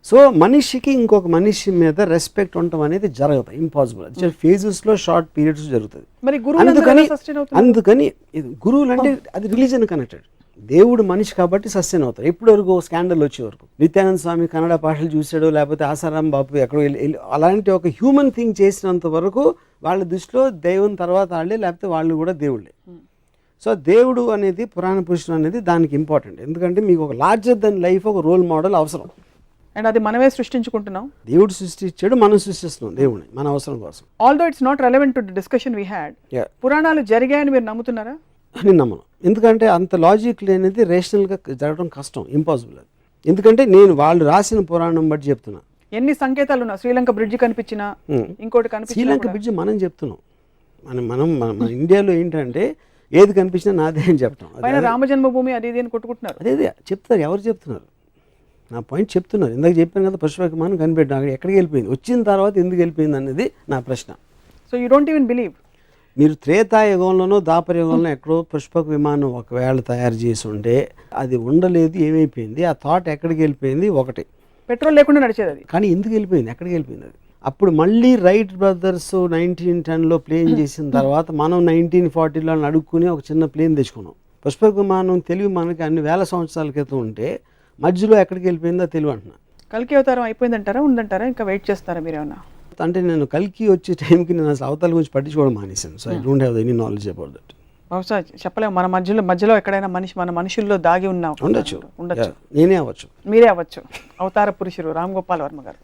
సో మనిషికి ఇంకొక మనిషి మీద రెస్పెక్ట్ ఉండటం అనేది జరగదు, ఇంపాసిబుల్. అది ఫేజెస్లో, షార్ట్ పీరియడ్స్ జరుగుతుంది. అందుకని గురువులు అంటే అది రిలీజన్ కనెక్టెడ్. దేవుడు మనిషి కాబట్టి సస్టైన్ అవుతారు. ఎప్పటి వరకు స్కాండల్ వచ్చే వరకు. నిత్యానంద స్వామి కన్నడ భాషలు చూశాడు, లేకపోతే ఆసారాం బాపు ఎక్కడో అలాంటి ఒక హ్యూమన్ థింగ్ చేసినంత వరకు వాళ్ళ దృష్టిలో దైవం తర్వాత వాళ్ళే, లేకపోతే వాళ్ళు కూడా దేవుళ్ళే. సో దేవుడు అనేది, పురాణ పురుషుడు అనేది దానికి ఇంపార్టెంట్. ఎందుకంటే మీకు ఒక లార్జర్ దెన్ లైఫ్ ఒక రోల్ మోడల్ అవసరం. అండ్ అది మనమే సృష్టించుకుంటున్నాం. దేవుడు సృష్టించాడు, మనం సృష్టిస్తున్నాం దేవుడిని మన అవసరం కోసం. Although it's not relevant to the discussion we had. పురాణాలు జరిగాయని మీరు నమ్ముతున్నారా? నేను నమ్మను. ఎందుకంటే అంత లాజిక్ లేనిది రేషనల్గా జరగడం కష్టం, ఇంపాసిబుల్ అది. ఎందుకంటే నేను వాళ్ళు రాసిన పురాణం బట్టి చెప్తున్నా. ఎన్ని సంకేతాలు ఉన్నా, శ్రీలంక బ్రిడ్జ్ కనిపించినా, ఇంకోటి కనిపించినా, శ్రీలంక బ్రిడ్జ్ మనం చెప్తున్నాం. మన ఇండియాలో ఏంటంటే ఏది కనిపించినా నాదే అని చెప్తాం. రామజన్మభూమి అది ఇది అని కొట్టుకుంటున్నారు. అదే చెప్తారు, ఎవరు చెప్తున్నారు? నా పాయింట్ చెప్తున్నారు. ఇందాక చెప్పాను కదా, పుష్ప విమానం కనిపెట్టాను, అక్కడ ఎక్కడికి వెళ్ళిపోయింది, వచ్చిన తర్వాత ఎందుకు వెళ్ళిపోయింది అనేది నా ప్రశ్న. So you don't even believe. మీరు త్రేతాయుగంలోనో ద్వాపరయుగంలో ఎక్కడో పుష్పక విమానం ఒకవేళ తయారు చేసి ఉంటే అది ఉండలేదు, ఏమైపోయింది, ఆ థాట్ ఎక్కడికి వెళ్ళిపోయింది ఒకటి. పెట్రోల్ లేకుండా నడిచేది అది. కానీ ఎందుకు వెళ్ళిపోయింది, ఎక్కడికి వెళ్ళిపోయింది అది? అప్పుడు మళ్ళీ రైట్ బ్రదర్స్ 1910లో ప్లేన్ చేసిన తర్వాత మనం 1940లో అడుక్కుని ఒక చిన్న ప్లేన్ తెచ్చుకున్నాం. పుష్పక విమానం తెలివి మనకి అన్ని వేల సంవత్సరాల క్రితం ఉంటే మధ్యలో ఎక్కడికి వెళ్ళిపోయిందో తెలివి అంటున్నా. కల్కి అవతారం అయిపోయిందంటారా, ఉందంటారా, ఇంకా వెయిట్ చేస్తారా మీరేమన్నా? అంటే నేను కల్కి వచ్చే టైంకి నేను అసలు అవతల గురించి పట్టించుకోవడం మానేశాను. So I don't have any knowledge about that. బహుశా చెప్పలేము, మన మధ్యలో ఎక్కడైనా మన మనుషుల్లో దాగి ఉన్నాం. ఉండొచ్చు, ఉండొచ్చు, నేనే అవ్వచ్చు, మీరే అవ్వచ్చు. అవతార పురుషుడు రామ్ గోపాల్ వర్మ గారు.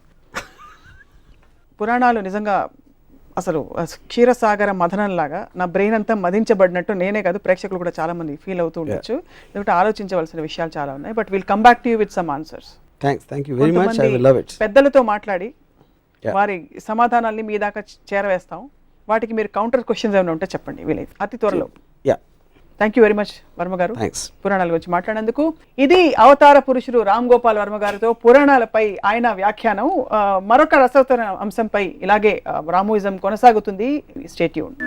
పురాణాలు నిజంగా అసలు క్షీరసాగర మథనంలాగా నా బ్రెయిన్ అంతా మదించబడినట్టు నేనే కాదు ప్రేక్షకులు కూడా చాలా మంది ఫీల్ అవుతూ ఉండొచ్చు. ఎందుకంటే ఆలోచించవలసిన విషయాలు చాలా ఉన్నాయి. But will come back to you with some answers. Thank you very much, I will love it. పెద్దలతో మాట్లాడి వారి సమాధానాల్ని మీ దాకా చేరవేస్తాం. వాటికి మీరు కౌంటర్ క్వశ్చన్స్ ఏమైనా ఉంటే చెప్పండి వీలైతే అతి త్వరలో. Thank you very much Varma గారు, పురాణాల గురించి మాట్లాడేందుకు. ఇది అవతార పురుషుడు రామ్ గోపాల్ వర్మ గారితో పురాణాలపై ఆయన వ్యాఖ్యానం. మరొక రసవత్తర అంశంపై ఇలాగే రామోయిజం కొనసాగుతుంది. Stay tuned.